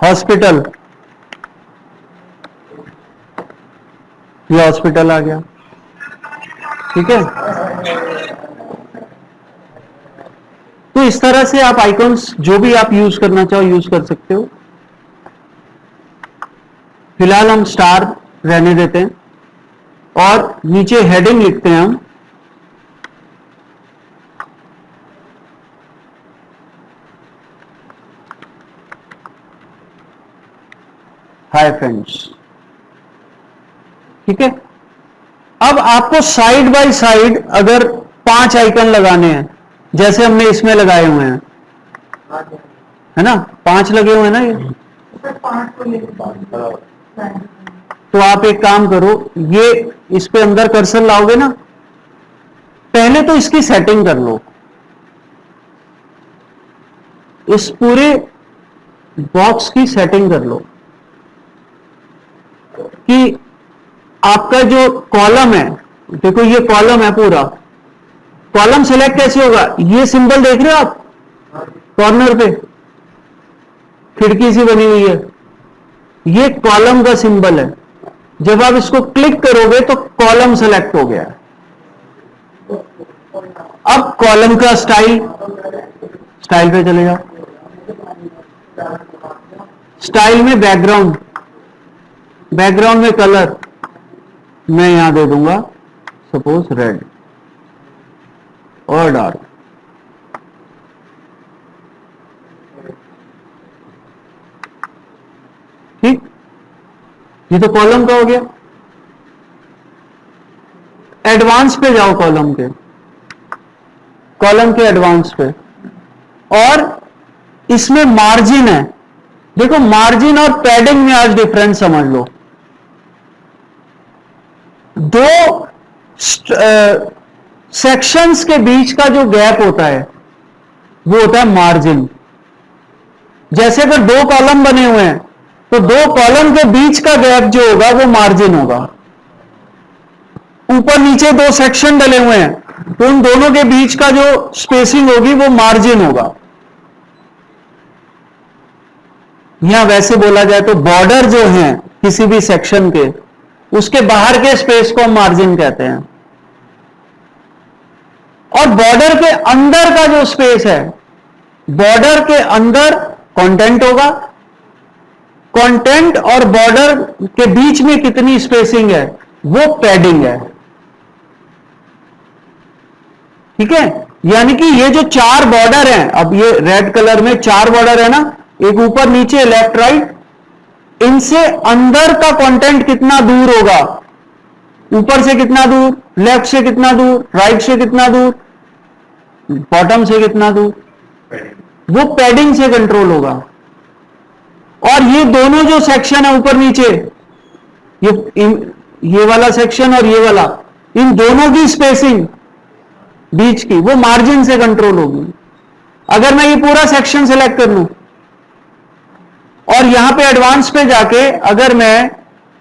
हॉस्पिटल, ये हॉस्पिटल आ गया। ठीक है, तो इस तरह से आप आइकॉन्स जो भी आप यूज करना चाहो यूज कर सकते हो। फिलहाल हम स्टार रहने देते हैं और नीचे हेडिंग लिखते हैं हम, हाय फ्रेंड्स। ठीक है, अब आपको साइड बाय साइड अगर 5 आइकन लगाने हैं, जैसे हमने इसमें लगाए हुए हैं, है ना, 5 लगे हुए हैं ना ये, तो आप एक काम करो, ये इस पे अंदर कर्सर लाओगे ना, पहले तो इसकी सेटिंग कर लो, इस पूरे बॉक्स की सेटिंग कर लो कि आपका जो कॉलम है, देखो ये कॉलम है पूरा, कॉलम सेलेक्ट कैसे होगा, ये सिंबल देख रहे हो आप कॉर्नर पे, खिड़की सी बनी हुई है, ये कॉलम का सिंबल है। जब आप इसको क्लिक करोगे तो कॉलम सेलेक्ट हो गया। अब कॉलम का स्टाइल, स्टाइल पे चले जाओ, स्टाइल में बैकग्राउंड, बैकग्राउंड में कलर मैं यहां दे दूंगा सपोज रेड और डार्क। ठीक, ये तो कॉलम का हो गया। एडवांस पे जाओ, कॉलम के, कॉलम के एडवांस पे, और इसमें मार्जिन है, देखो मार्जिन और पैडिंग में आज डिफरेंस समझ लो। दो सेक्शंस के बीच का जो गैप होता है वो होता है मार्जिन। जैसे अगर 2 कॉलम बने हुए हैं तो 2 कॉलम के बीच का गैप जो होगा वो मार्जिन होगा। ऊपर नीचे 2 सेक्शन डले हुए हैं तो उन दोनों के बीच का जो स्पेसिंग होगी वो मार्जिन होगा। यहां वैसे बोला जाए तो बॉर्डर जो है किसी भी सेक्शन के, उसके बाहर के स्पेस को हम मार्जिन कहते हैं, और बॉर्डर के अंदर का जो स्पेस है, बॉर्डर के अंदर कंटेंट होगा, कंटेंट और बॉर्डर के बीच में कितनी स्पेसिंग है वो पैडिंग है। ठीक है, यानी कि ये जो 4 बॉर्डर हैं, अब ये रेड कलर में 4 बॉर्डर है ना, एक ऊपर नीचे लेफ्ट राइट, इनसे अंदर का कंटेंट कितना दूर होगा, ऊपर से कितना दूर, लेफ्ट से कितना दूर, राइट से कितना दूर, बॉटम से कितना दूर, वो पैडिंग से कंट्रोल होगा। और ये दोनों जो सेक्शन है ऊपर नीचे, ये वाला सेक्शन और ये वाला, इन दोनों की स्पेसिंग बीच की वो मार्जिन से कंट्रोल होगी। अगर मैं ये पूरा सेक्शन सेलेक्ट कर लूं और यहां पे एडवांस पे जाके अगर मैं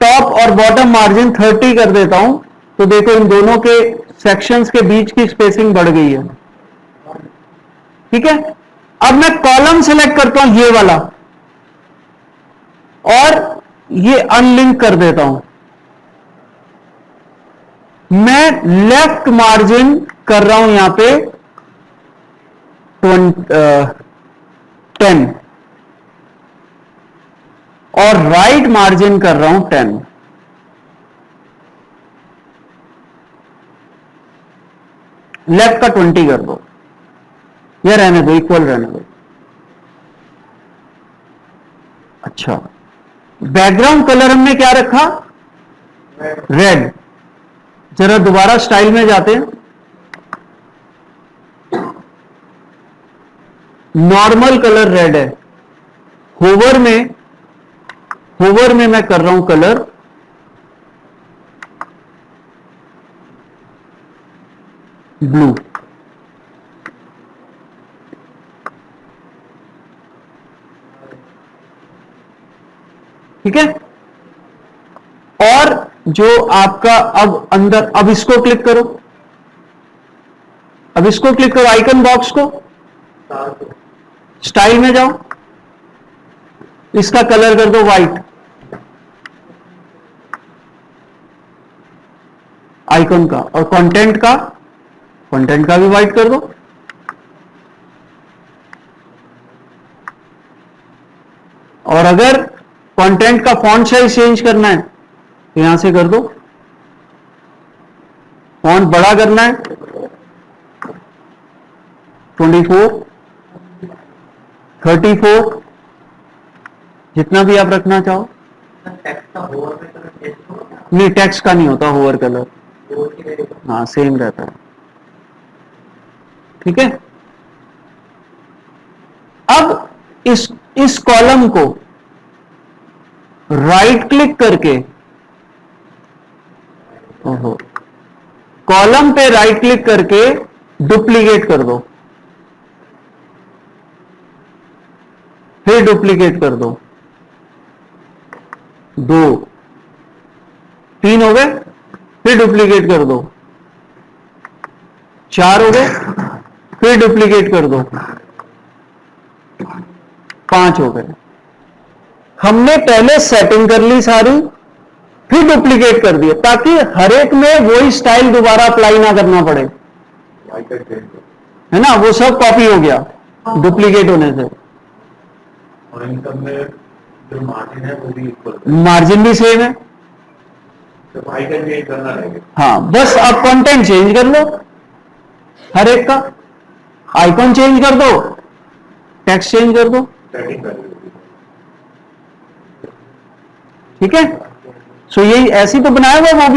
टॉप और बॉटम मार्जिन 30 कर देता हूं, तो देखो इन दोनों के सेक्शंस के बीच की स्पेसिंग बढ़ गई है। ठीक है, अब मैं कॉलम सेलेक्ट करता हूं ये वाला और ये अनलिंक कर देता हूं। मैं लेफ्ट मार्जिन कर रहा हूं यहां पे 10 और राइट मार्जिन कर रहा हूं 10। लेफ्ट का 20 कर दो, या रहने दो, इक्वल रहने दो। अच्छा, बैकग्राउंड कलर हमने क्या रखा, रेड। जरा दोबारा स्टाइल में जाते हैं, नॉर्मल कलर रेड है, होवर में मैं कर रहा हूं कलर ब्लू। ठीक है, और जो आपका अब अंदर, अब इसको क्लिक करो, अब इसको क्लिक करो आइकन बॉक्स को, स्टाइल में जाओ, इसका कलर कर दो व्हाइट, आइकन का, और कंटेंट का भी व्हाइट कर दो। और अगर कंटेंट का फॉन्ट साइज चेंज करना है तो यहां से कर दो, फॉन्ट बड़ा करना है 24, 34, जितना भी आप रखना चाहो। नहीं, टेक्स्ट का नहीं होता होवर कलर, हाँ सेम रहता है। ठीक है, अब इस कॉलम को राइट क्लिक करके, ओहो, कॉलम पे राइट क्लिक करके डुप्लीकेट कर दो, फिर डुप्लीकेट कर दो, 2, 3 हो गए, फिर डुप्लीकेट कर दो, 4 हो गए, फिर डुप्लीकेट कर दो, 5 हो गए। हमने पहले सेटिंग कर ली सारी, फिर डुप्लीकेट कर दिया, ताकि हर एक में वही स्टाइल दोबारा अप्लाई ना करना पड़े, है ना, वो सब कॉपी हो गया डुप्लीकेट होने से। और इन सब में जो मार्जिन है वो भी इक्वल, मार्जिन भी सेम है, तो आइकन चेंज करना रहेगा। हाँ, बस अब कंटेंट चेंज कर लो हर एक का, आइकन चेंज कर दो, टेक्स्ट चेंज कर दो। सेटिंग कर ली। ठीक है, सो यही ऐसी तो बनाया हुआ,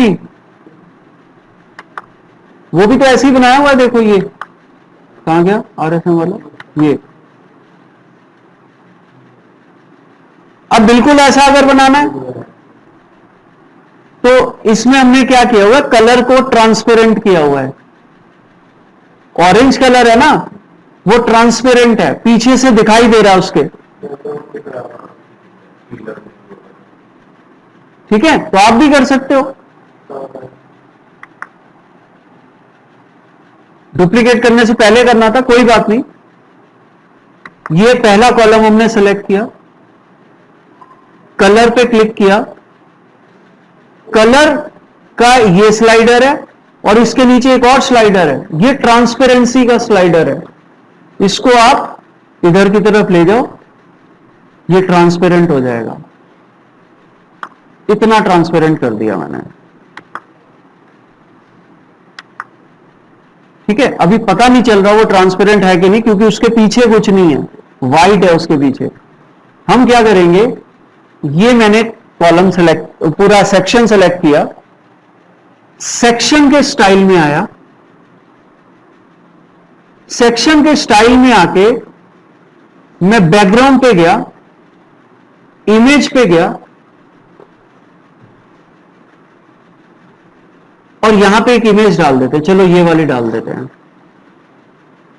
वो भी तो ऐसे ही बनाया हुआ है। देखो ये कहां गया RSM वाला, ये अब बिल्कुल ऐसा अगर बनाना है तो इसमें हमने क्या किया हुआ है, कलर को ट्रांसपेरेंट किया हुआ है। ऑरेंज कलर है ना, वो ट्रांसपेरेंट है, पीछे से दिखाई दे रहा है उसके। ठीक है, तो आप भी कर सकते हो। डुप्लीकेट करने से पहले करना था, कोई बात नहीं। ये पहला कॉलम हमने सेलेक्ट किया, कलर पे क्लिक किया, कलर का ये स्लाइडर है और इसके नीचे एक और स्लाइडर है, ये ट्रांसपेरेंसी का स्लाइडर है। इसको आप इधर की तरफ ले जाओ, ये ट्रांसपेरेंट हो जाएगा। इतना ट्रांसपेरेंट कर दिया मैंने। ठीक है, अभी पता नहीं चल रहा वो ट्रांसपेरेंट है कि नहीं, क्योंकि उसके पीछे कुछ नहीं है, वाइट है उसके पीछे। हम क्या करेंगे, ये मैंने कॉलम सेलेक्ट, पूरा सेक्शन सेलेक्ट किया, सेक्शन के स्टाइल में आया, सेक्शन के स्टाइल में आके मैं बैकग्राउंड पे गया, इमेज पे गया, और यहां पे एक इमेज डाल देते हैं, चलो ये वाली डाल देते हैं,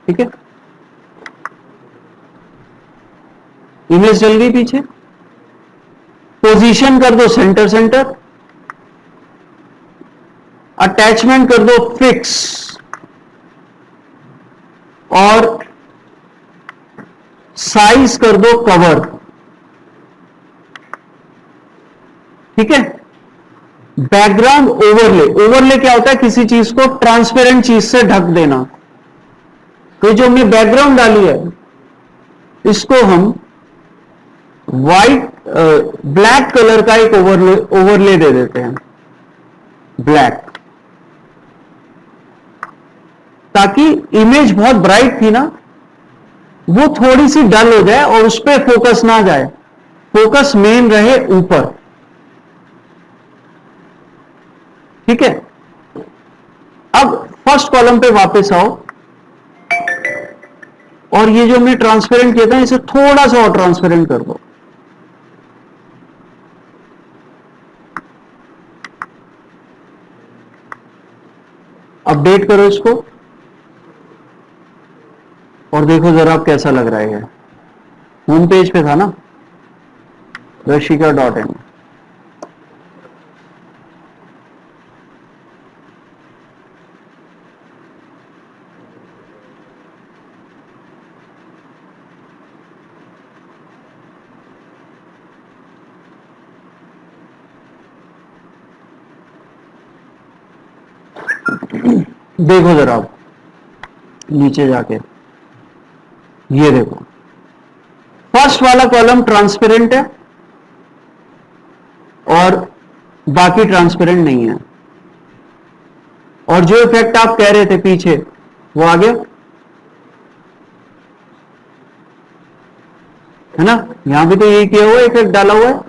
ठीक है। इमेज डल गई पीछे, पोजीशन कर दो सेंटर सेंटर, अटैचमेंट कर दो फिक्स, और साइज कर दो कवर, ठीक है। बैकग्राउंड ओवरले, ओवरले क्या होता है, किसी चीज को ट्रांसपेरेंट चीज से ढक देना। तो जो हमने बैकग्राउंड डाली है, इसको हम वाइट ब्लैक कलर का एक ओवरले दे देते हैं, ब्लैक, ताकि इमेज बहुत ब्राइट थी ना, वो थोड़ी सी डल हो जाए और उस पर फोकस ना जाए, फोकस मेन रहे ऊपर, ठीक है। अब फर्स्ट कॉलम पे वापस आओ, और ये जो हमने ट्रांसपेरेंट किया था, इसे थोड़ा सा और ट्रांसपेरेंट कर दो, अपडेट करो इसको, और देखो जरा अब कैसा लग रहा है। होम पेज पे था ना, rashika.in। देखो जरा आप नीचे जाके, ये देखो फर्स्ट वाला कॉलम ट्रांसपेरेंट है और बाकी ट्रांसपेरेंट नहीं है, और जो इफेक्ट आप कह रहे थे पीछे वो आ गया है ना। यहां भी तो यही किया हुआ है, इफेक्ट डाला हुआ है,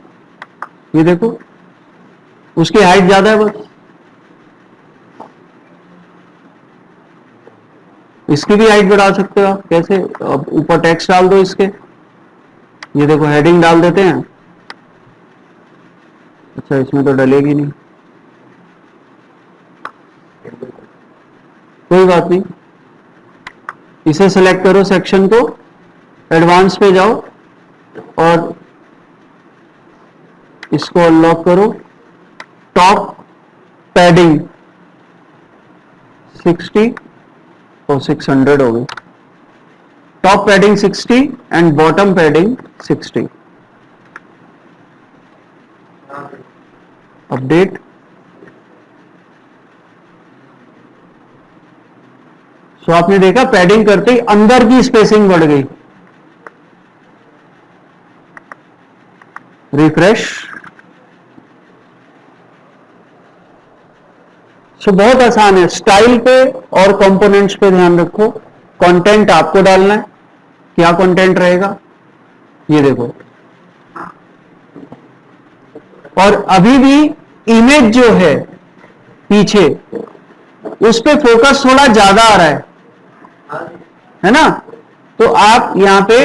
ये देखो उसकी हाइट ज्यादा है, बस इसकी भी हाइट बढ़ा सकते हो आप, कैसे, अब ऊपर टेक्स्ट डाल दो इसके, ये देखो हेडिंग डाल देते हैं, अच्छा इसमें तो डलेगी नहीं, कोई बात नहीं, इसे सेलेक्ट करो, सेक्शन को, एडवांस पे जाओ और इसको अनलॉक करो, टॉप पैडिंग 60 और 600 हो गई, top padding 60 and bottom padding 60, update. So आपने देखा पैडिंग करते ही अंदर की स्पेसिंग बढ़ गई, रिफ्रेश। सो बहुत आसान है, स्टाइल पे और कंपोनेंट्स पे ध्यान रखो, कंटेंट आपको डालना है, क्या कंटेंट रहेगा ये देखो, और अभी भी इमेज जो है पीछे उस पे फोकस थोड़ा ज्यादा आ रहा है ना, तो आप यहां पे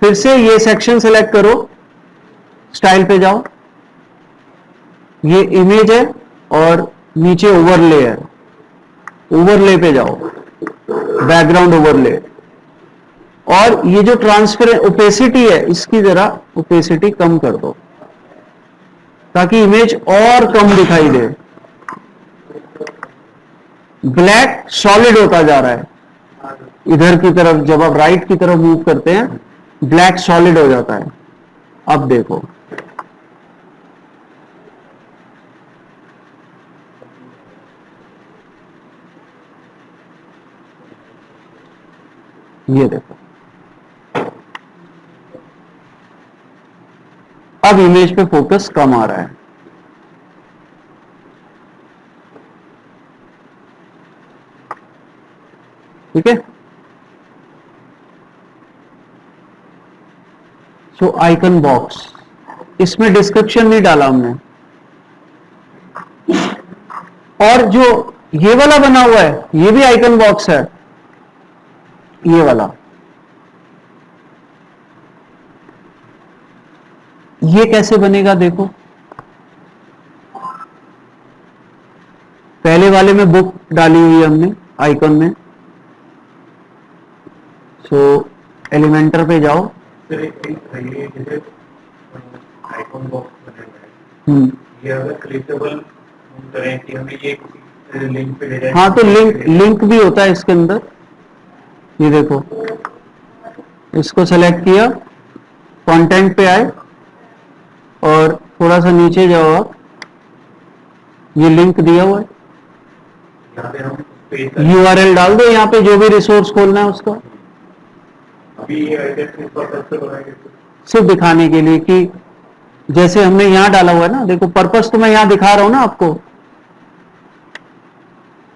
फिर से ये सेक्शन सेलेक्ट करो, स्टाइल पे जाओ, ये इमेज है और नीचे ओवरले है, ओवरले पे जाओ, बैकग्राउंड ओवरले, और ये जो ट्रांसपेरेंट ओपेसिटी है इसकी जरा ओपेसिटी कम कर दो ताकि इमेज और कम दिखाई दे। ब्लैक सॉलिड होता जा रहा है, इधर की तरफ जब आप राइट की तरफ मूव करते हैं ब्लैक सॉलिड हो जाता है। अब देखो ये देखो, अब इमेज पे फोकस कम आ रहा है। ठीक है। सो आइकन बॉक्स, इसमें डिस्क्रिप्शन नहीं डाला हमने। और जो ये वाला बना हुआ है ये भी आइकन बॉक्स है, ये वाला। ये कैसे बनेगा देखो, पहले वाले में बुक डाली हुई है हमने आइकन में। सो एलिमेंटर पे जाओ। फिर एक ये जैसे आइकॉन बॉक्स बना हुआ है, ये अगर क्लिकेबल करें कि हमें ये किसी लिंक पे ले जाए। हाँ, तो लिंक भी होता है इसके अंदर। ये देखो, इसको सेलेक्ट किया, कंटेंट पे आए और थोड़ा सा नीचे जाओ आप, ये लिंक दिया हुआ है, यहाँ पे हम URL डाल दो, यहाँ पे जो भी रिसोर्स खोलना है उसका। अभी ये आइकन इस पर सबसे बनाएंगे सिर्फ दिखाने के लिए कि जैसे हमने यहां डाला हुआ है ना, देखो पर्पस तो मैं यहां दिखा रहा हूं ना आपको।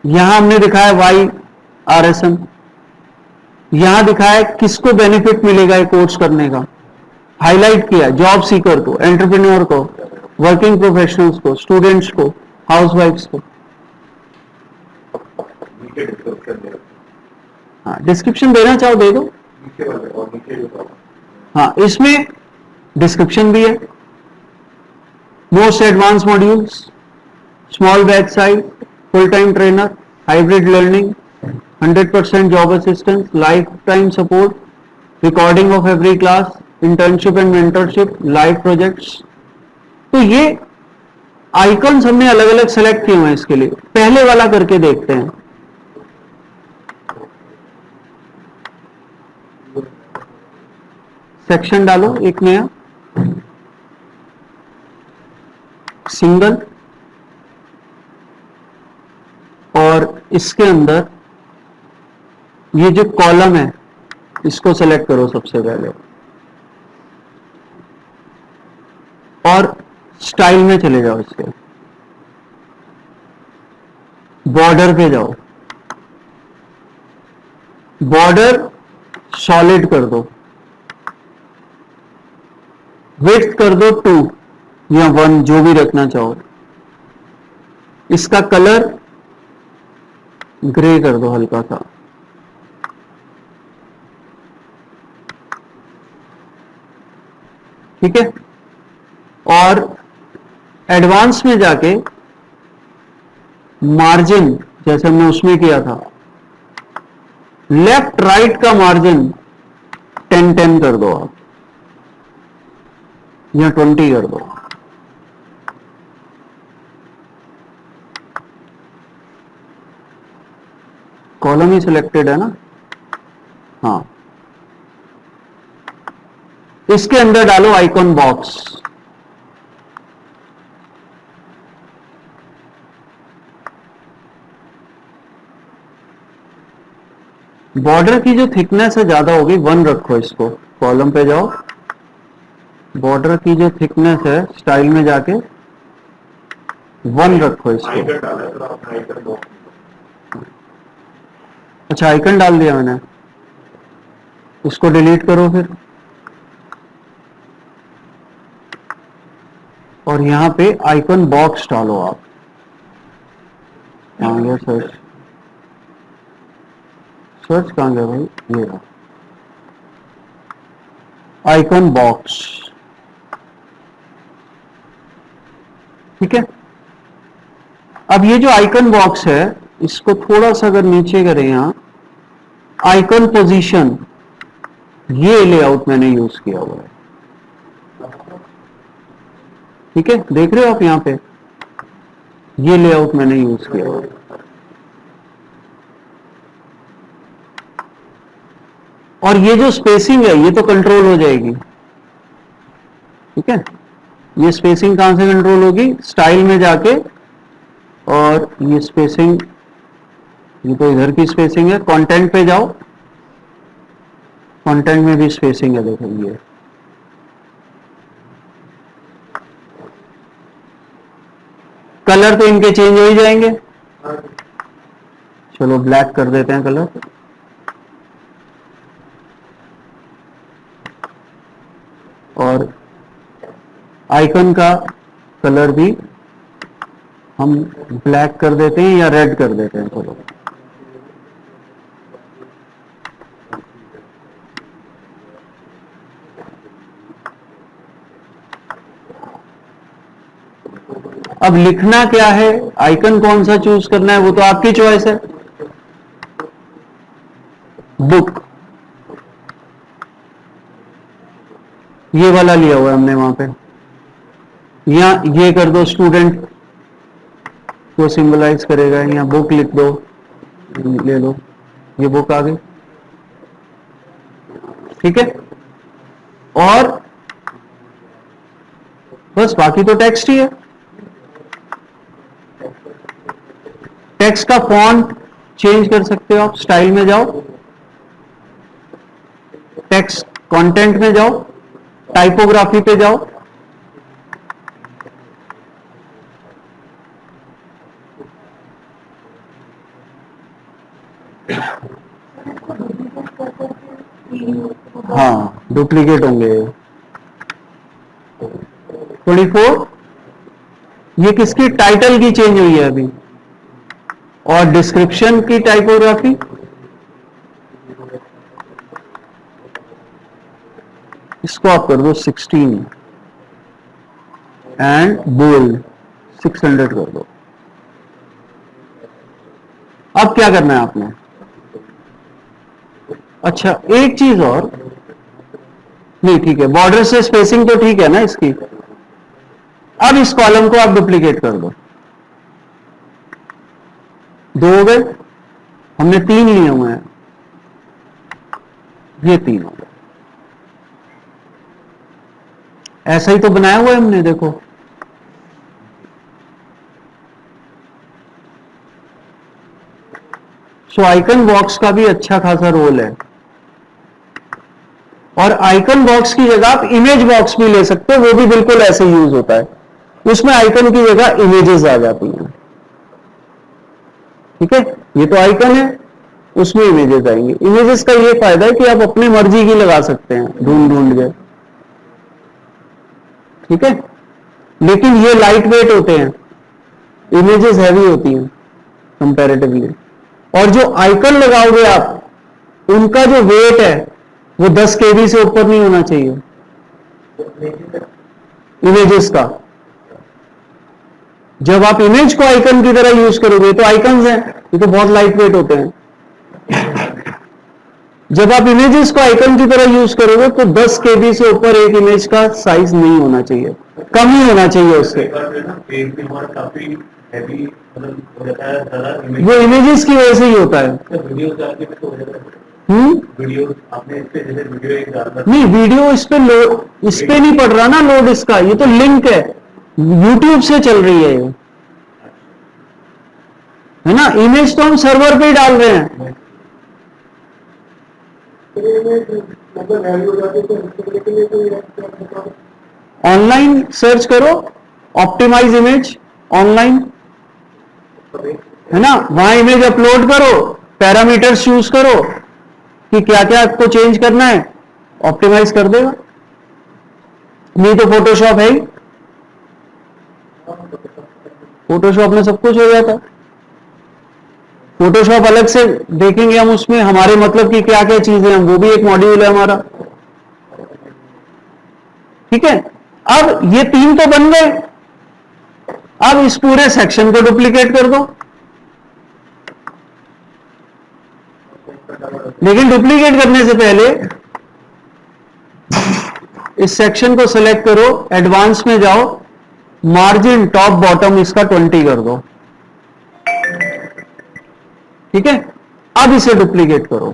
यहां हमने दिखाया YRSM, यहां दिखाया किसको बेनिफिट मिलेगा ये कोर्स करने का, हाईलाइट किया जॉब सीकर को, एंटरप्रेन्योर को, वर्किंग प्रोफेशनल्स को, स्टूडेंट्स को, हाउसवाइफ्स को। नीचे डिस्क्रिप्शन दे हाँ, डिस्क्रिप्शन देना चाहो दे दो। नीचे वाले और नीचे जो हाँ, इसमें डिस्क्रिप्शन भी है, most advance modules, small batch size, full time trainer, hybrid learning, 100% job assistance, life time support, recording of every class, internship and mentorship, live projects. तो ये आइकॉन्स हमने अलग अलग सेलेक्ट किए हुए हैं इसके लिए। पहले वाला करके देखते हैं। सेक्शन डालो एक नया, सिंगल, और इसके अंदर ये जो कॉलम है इसको सेलेक्ट करो सबसे पहले, और स्टाइल में चले जाओ, इसके बॉर्डर पे जाओ, बॉर्डर सॉलिड कर दो, विड्थ कर दो 2 या 1 जो भी रखना चाहो, इसका कलर ग्रे कर दो हल्का सा, ठीक है। और एडवांस में जाके मार्जिन जैसे हमने उसमें किया था, लेफ्ट राइट का मार्जिन 10-10 कर दो आप, या 20 कर दो। कॉलम ही सिलेक्टेड है ना, हाँ। इसके अंदर डालो आइकॉन बॉक्स, बॉर्डर की जो थिकनेस है ज्यादा होगी 1 रखो इसको, कॉलम पे जाओ, बॉर्डर की जो थिकनेस है स्टाइल में जाके 1 रखो इसको। आइकन डाला तो अपना आइकन बॉक्स अच्छा, आइकन डाल दिया मैंने, इसको डिलीट करो फिर, और यहां पे आइकन बॉक्स डालो आप। कहां गया सर्च, सर्च कहां गया भाई, ये रहा आइकन बॉक्स, ठीक है। अब ये जो आइकन बॉक्स है इसको थोड़ा सा अगर नीचे करें, यहां आइकन पोजीशन, ये लेआउट मैंने यूज किया हुआ है, ठीक है। देख रहे हो आप यहां पे, ये लेआउट मैंने यूज किया हुआ है। और ये जो स्पेसिंग है ये तो कंट्रोल हो जाएगी, ठीक है। ये स्पेसिंग कहां से कंट्रोल होगी, स्टाइल में जाके, और ये स्पेसिंग, ये तो इधर की स्पेसिंग है, कंटेंट पे जाओ, कंटेंट में भी स्पेसिंग है, देखो ये कलर तो इनके चेंज हो ही जाएंगे। चलो ब्लैक कर देते हैं कलर, और आइकन का कलर भी हम ब्लैक कर देते हैं या रेड कर देते हैं। चलो अब लिखना क्या है, आइकन कौन सा चूज करना है, वो तो आपकी चॉइस है। बुक ये वाला लिया हुआ है हमने वहां पे, या ये कर दो, स्टूडेंट को सिंबलाइज करेगा, या बुक लिख दो, ले लो, ये बुक आ गई। ठीक है, और बस बाकी तो टेक्स्ट ही है। टेक्स्ट का फॉन्ट चेंज कर सकते हो आप, स्टाइल में जाओ, टेक्स्ट कंटेंट में जाओ, टाइपोग्राफी पे जाओ, हाँ डुप्लीकेट होंगे। 24 ये किसकी, टाइटल की चेंज हुई है अभी, और डिस्क्रिप्शन की टाइपोग्राफी इसको आप कर दो 16 एंड बोल्ड 600 कर दो। अब क्या करना है आपने, अच्छा एक चीज और, नहीं ठीक है, बॉर्डर से स्पेसिंग तो ठीक है ना इसकी। अब इस कॉलम को आप डुप्लीकेट कर दो, 2 हो गए, हमने 3 लिए हुए हैं, ये 3 हो गए। ऐसा ही तो बनाया हुआ है हमने, देखो सो आइकन बॉक्स का भी अच्छा खासा रोल है, और आइकन बॉक्स की जगह आप इमेज बॉक्स भी ले सकते हो, वो भी बिल्कुल ऐसे यूज होता है, उसमें आइकन की जगह इमेजेस आ जाती हैं। ठीक है, ये तो आइकन है, उसमें इमेजेस आएंगे। इमेजेस का ये फायदा है कि आप अपनी मर्जी की लगा सकते हैं ढूंढ ढूंढ के। ठीक है, लेकिन ये लाइट वेट होते हैं, इमेजेस हैवी होती हैं कंपैरेटिवली, और जो आइकन लगाओगे आप, उनका जो वेट है वो 10 KB से ऊपर नहीं होना चाहिए इमेजेस का। जब आप इमेज को आइकन की तरह यूज करोगे, तो आइकन्स हैं, ये तो बहुत लाइट वेट होते हैं। जब आप इमेजेस को आइकन की तरह यूज करोगे, तो 10 KB से ऊपर एक इमेज का साइज नहीं होना चाहिए, कम ही होना चाहिए उससे। काफी हैवी मतलब हो जाता है, ज्यादा वो इमेजेस की वजह से ही होता है। वीडियो आपने इस पे जैसे वीडियो एक डालना, नहीं, वीडियो इस पे नहीं पड़ रहा ना लोड इसका, ये तो लिंक है, यूट्यूब से चल रही है ये, है ना। इमेज तो हम सर्वर पे ही डाल रहे हैं। ऑनलाइन सर्च करो, ऑप्टिमाइज इमेज ऑनलाइन, है ना, वहां इमेज अपलोड करो, पैरामीटर्स चूज करो कि क्या क्या आपको चेंज करना है, ऑप्टिमाइज कर देगा। नहीं तो फोटोशॉप है ही, फोटोशॉप में सब कुछ हो जाता है। फोटोशॉप अलग से देखेंगे हम, उसमें हमारे मतलब की क्या क्या चीजें हैं, वो भी एक मॉड्यूल है हमारा। ठीक है, अब ये 3 तो बन गए, अब इस पूरे सेक्शन को डुप्लीकेट कर दो। लेकिन डुप्लीकेट करने से पहले इस सेक्शन को सिलेक्ट करो, एडवांस में जाओ, मार्जिन टॉप बॉटम इसका 20 कर दो। ठीक है, अब इसे डुप्लीकेट करो।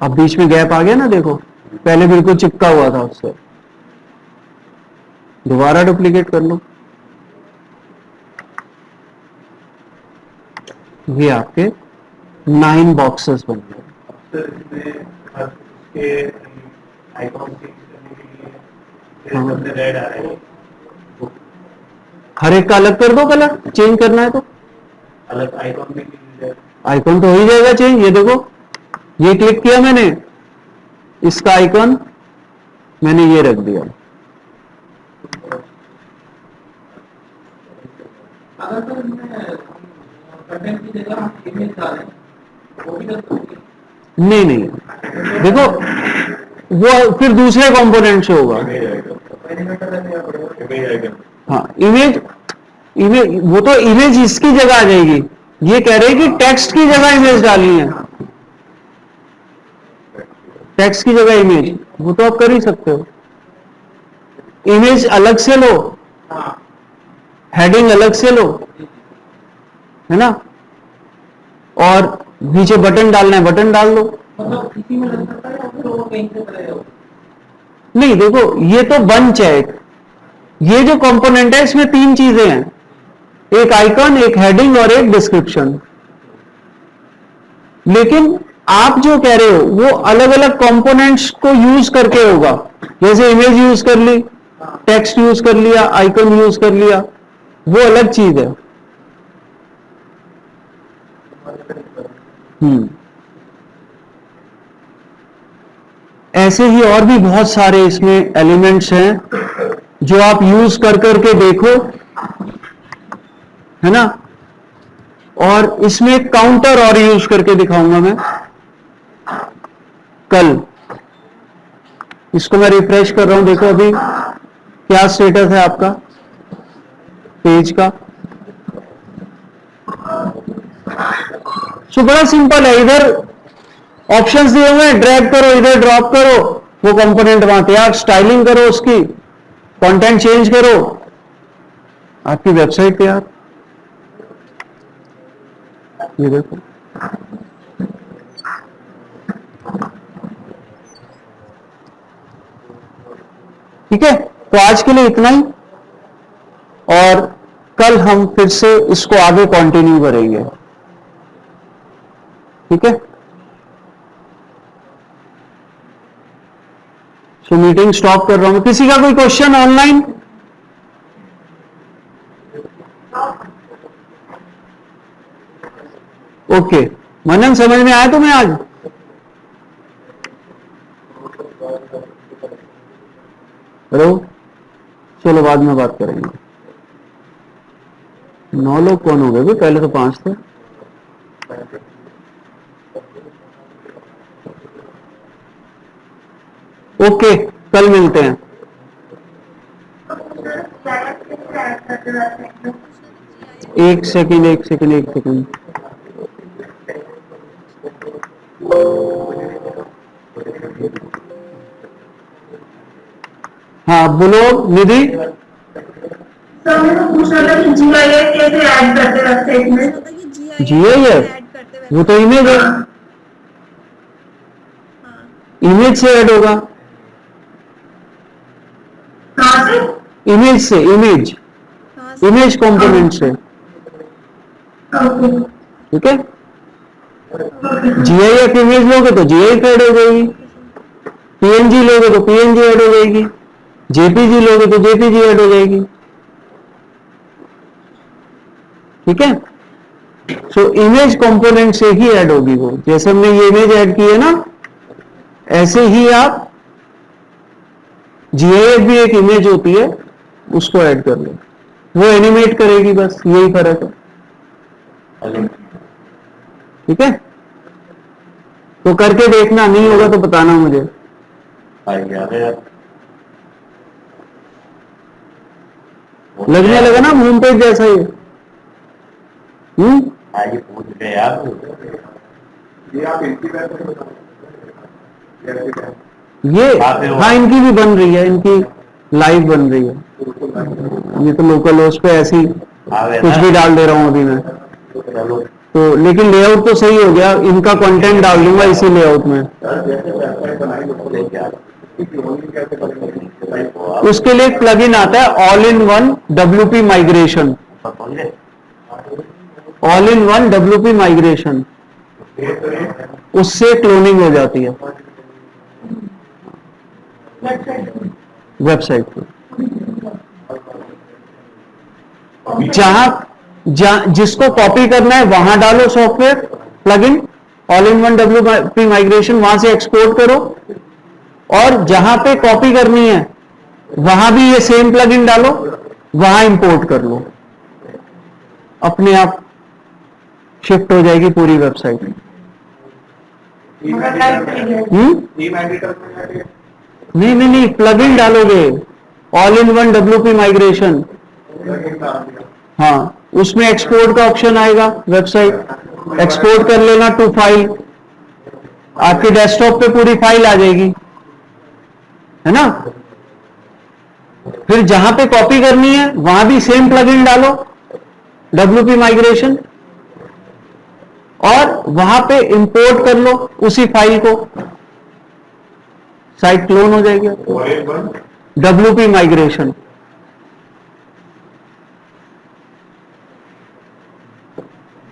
अब बीच में गैप आ गया ना, देखो पहले बिल्कुल चिपका हुआ था उससे, दोबारा डुप्लीकेट कर लो। ये आपके 9 बॉक्सेस बन गए। रेड आ रहे हैं, हर एक का अलग कर दो, कलर चेंज करना है तो अलग आइकॉन भी आइकॉन तो हो ही जाएगा चेंज। ये देखो, ये क्लिक किया मैंने, इसका आइकन मैंने ये रख दिया। अगर तो कंटेंट की जगह हम इमेज डालें वो भी कर सकते हैं। नहीं नहीं, देखो वो फिर दूसरे कंपोनेंट से होगा। हाँ, इमेज इमेज वो तो इमेज इसकी जगह आ जाएगी। ये कह रहे हैं कि टेक्स्ट की जगह इमेज डालनी है, टेक्स्ट की जगह इमेज, वो तो आप कर ही सकते हो। इमेज अलग से लो, हेडिंग अलग से लो, है ना, और नीचे बटन डालना है बटन डाल दो। मतलब इसी में लग सकता है या फिर वो कहीं से करेगा? नहीं देखो, ये तो बंच है एक, ये जो कंपोनेंट है इसमें तीन चीजें हैं, एक आइकन, एक हेडिंग और एक डिस्क्रिप्शन। लेकिन आप जो कह रहे हो वो अलग अलग कंपोनेंट्स को यूज करके होगा। जैसे इमेज यूज कर ली, टेक्स्ट यूज कर लिया, आइकन यूज कर लिया, वो अलग चीज है। ऐसे ही और भी बहुत सारे इसमें एलिमेंट्स हैं जो आप यूज कर करके देखो, है ना। और इसमें एक काउंटर और यूज करके दिखाऊंगा मैं कल। इसको मैं रिफ्रेश कर रहा हूं, देखो अभी क्या स्टेटस है आपका पेज का। सो बड़ा सिंपल है, इधर ऑप्शंस दिए हुए हैं, ड्रैग करो, इधर ड्रॉप करो, वो कंपोनेंट वहां तैयार, स्टाइलिंग करो उसकी, कंटेंट चेंज करो, आपकी वेबसाइट तैयार। ये देखो, ठीक है। तो आज के लिए इतना ही, और कल हम फिर से इसको आगे कंटिन्यू करेंगे, ठीक है। तो मीटिंग स्टॉप कर रहा हूं। किसी का कोई क्वेश्चन ऑनलाइन? ओके, मनन समझ में आया तुम्हें आज? हेलो, चलो बाद में बात करेंगे। 9 लोग कौन हो गए भाई? पहले तो 5 थे। ओके, कल मिलते हैं। एक सेकंड एक सेकंड एक सेकंड। हाँ बोलो निधि। सर मैंने पूछना था कि GIF कैसे ऐड करते रखते हैं इसमें? GIF वो तो इमेज है, इमेज से ऐड होगा। कहाँ से? इमेज से, इमेज कंपोनेंट से, ओके ठीक है। GIF इमेज लोगे तो GIF ऐड हो जाएगी, PNG लोगे तो PNG ऐड हो जाएगी, JPG लोगे तो JPG ऐड हो जाएगी, ठीक है। सो इमेज कंपोनेंट से ही ऐड होगी वो। जैसे हमने ये इमेज ऐड की है ना, ऐसे ही आप GIF भी एक इमेज होती है, उसको ऐड कर लो, वो एनिमेट करेगी, बस यही फर्क है, ठीक है। तो करके देखना, नहीं होगा तो बताना मुझे। लगने लगा ना होम पेज जैसा ही। ये आप इनकी वेबसाइट बता ये हाँ, इनकी भी बन रही है, इनकी लाइव बन रही है। ये तो लोकल है, उस पे ऐसे ही कुछ भी डाल दे रहा हूँ अभी मैं तो, लेकिन लेआउट तो सही हो गया। इनका कंटेंट डाल दूंगा इसी लेआउट में। उसके लिए एक प्लगइन आता है, all in one WP migration, all in one WP migration, उससे क्लोनिंग हो जाती है वेबसाइट पे। जहां जिसको कॉपी करना है वहां डालो software plugin, all in one WP migration, वहां से एक्सपोर्ट करो, और जहां पे कॉपी करनी है वहां भी ये सेम प्लगइन डालो, वहां इंपोर्ट कर लो, अपने आप शिफ्ट हो जाएगी पूरी वेबसाइट। नहीं, प्लगइन डालोगे, all in one WP migration, हाँ, उसमें एक्सपोर्ट का ऑप्शन आएगा, वेबसाइट एक्सपोर्ट कर लेना टू फाइल, आपके डेस्कटॉप पे पूरी फाइल आ जाएगी, है ना। फिर जहां पे कॉपी करनी है वहां भी सेम प्लगइन डालो, WP माइग्रेशन, और वहां पे इंपोर्ट कर लो उसी फाइल को, साइट क्लोन हो जाएगी। WP माइग्रेशन,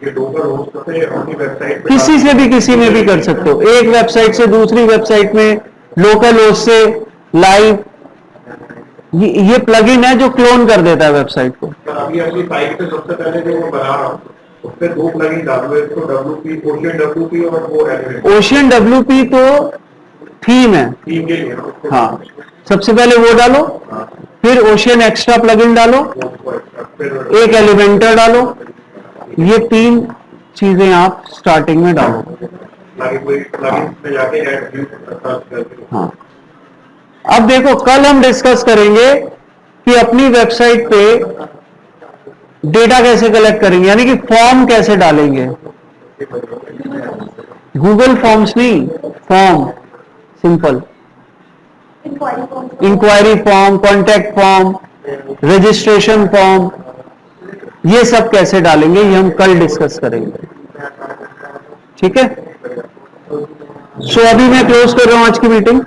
ये लोकल होस्ट से अपनी वेबसाइट पे किसी से भी, किसी में भी कर सकते हो, एक वेबसाइट से दूसरी वेबसाइट में, लोकल होस्ट से लाइव, ये प्लगइन है जो क्लोन कर देता है वेबसाइट को। अभी अपनी साइट पे सबसे पहले जो मैं बना रहा हूँ उस पे 2 प्लगइन डालो, एक तो WP, ओशियन WP और वो एलिमेंट। ओशियन WP तो थीम है, थीम के लिए ना? हाँ, सबसे पहले वो डालो, फिर ओशियन एक्स्ट्रा प्लगइन डालो, फिर एक एलिमेंटर डालो, ये 3 चीजें आप स्टार्टिंग में डालो। प्लगइन में जाके ऐड व्यू सर्च करके। हाँ, अब देखो, कल हम डिस्कस करेंगे कि अपनी वेबसाइट पे डेटा कैसे कलेक्ट करेंगे, यानी कि फॉर्म कैसे डालेंगे। गूगल फॉर्म्स नहीं, form, simple inquiry form, contact form, registration form, ये सब कैसे डालेंगे ये हम कल डिस्कस करेंगे, ठीक है। सो अभी मैं क्लोज कर रहा हूं आज की मीटिंग।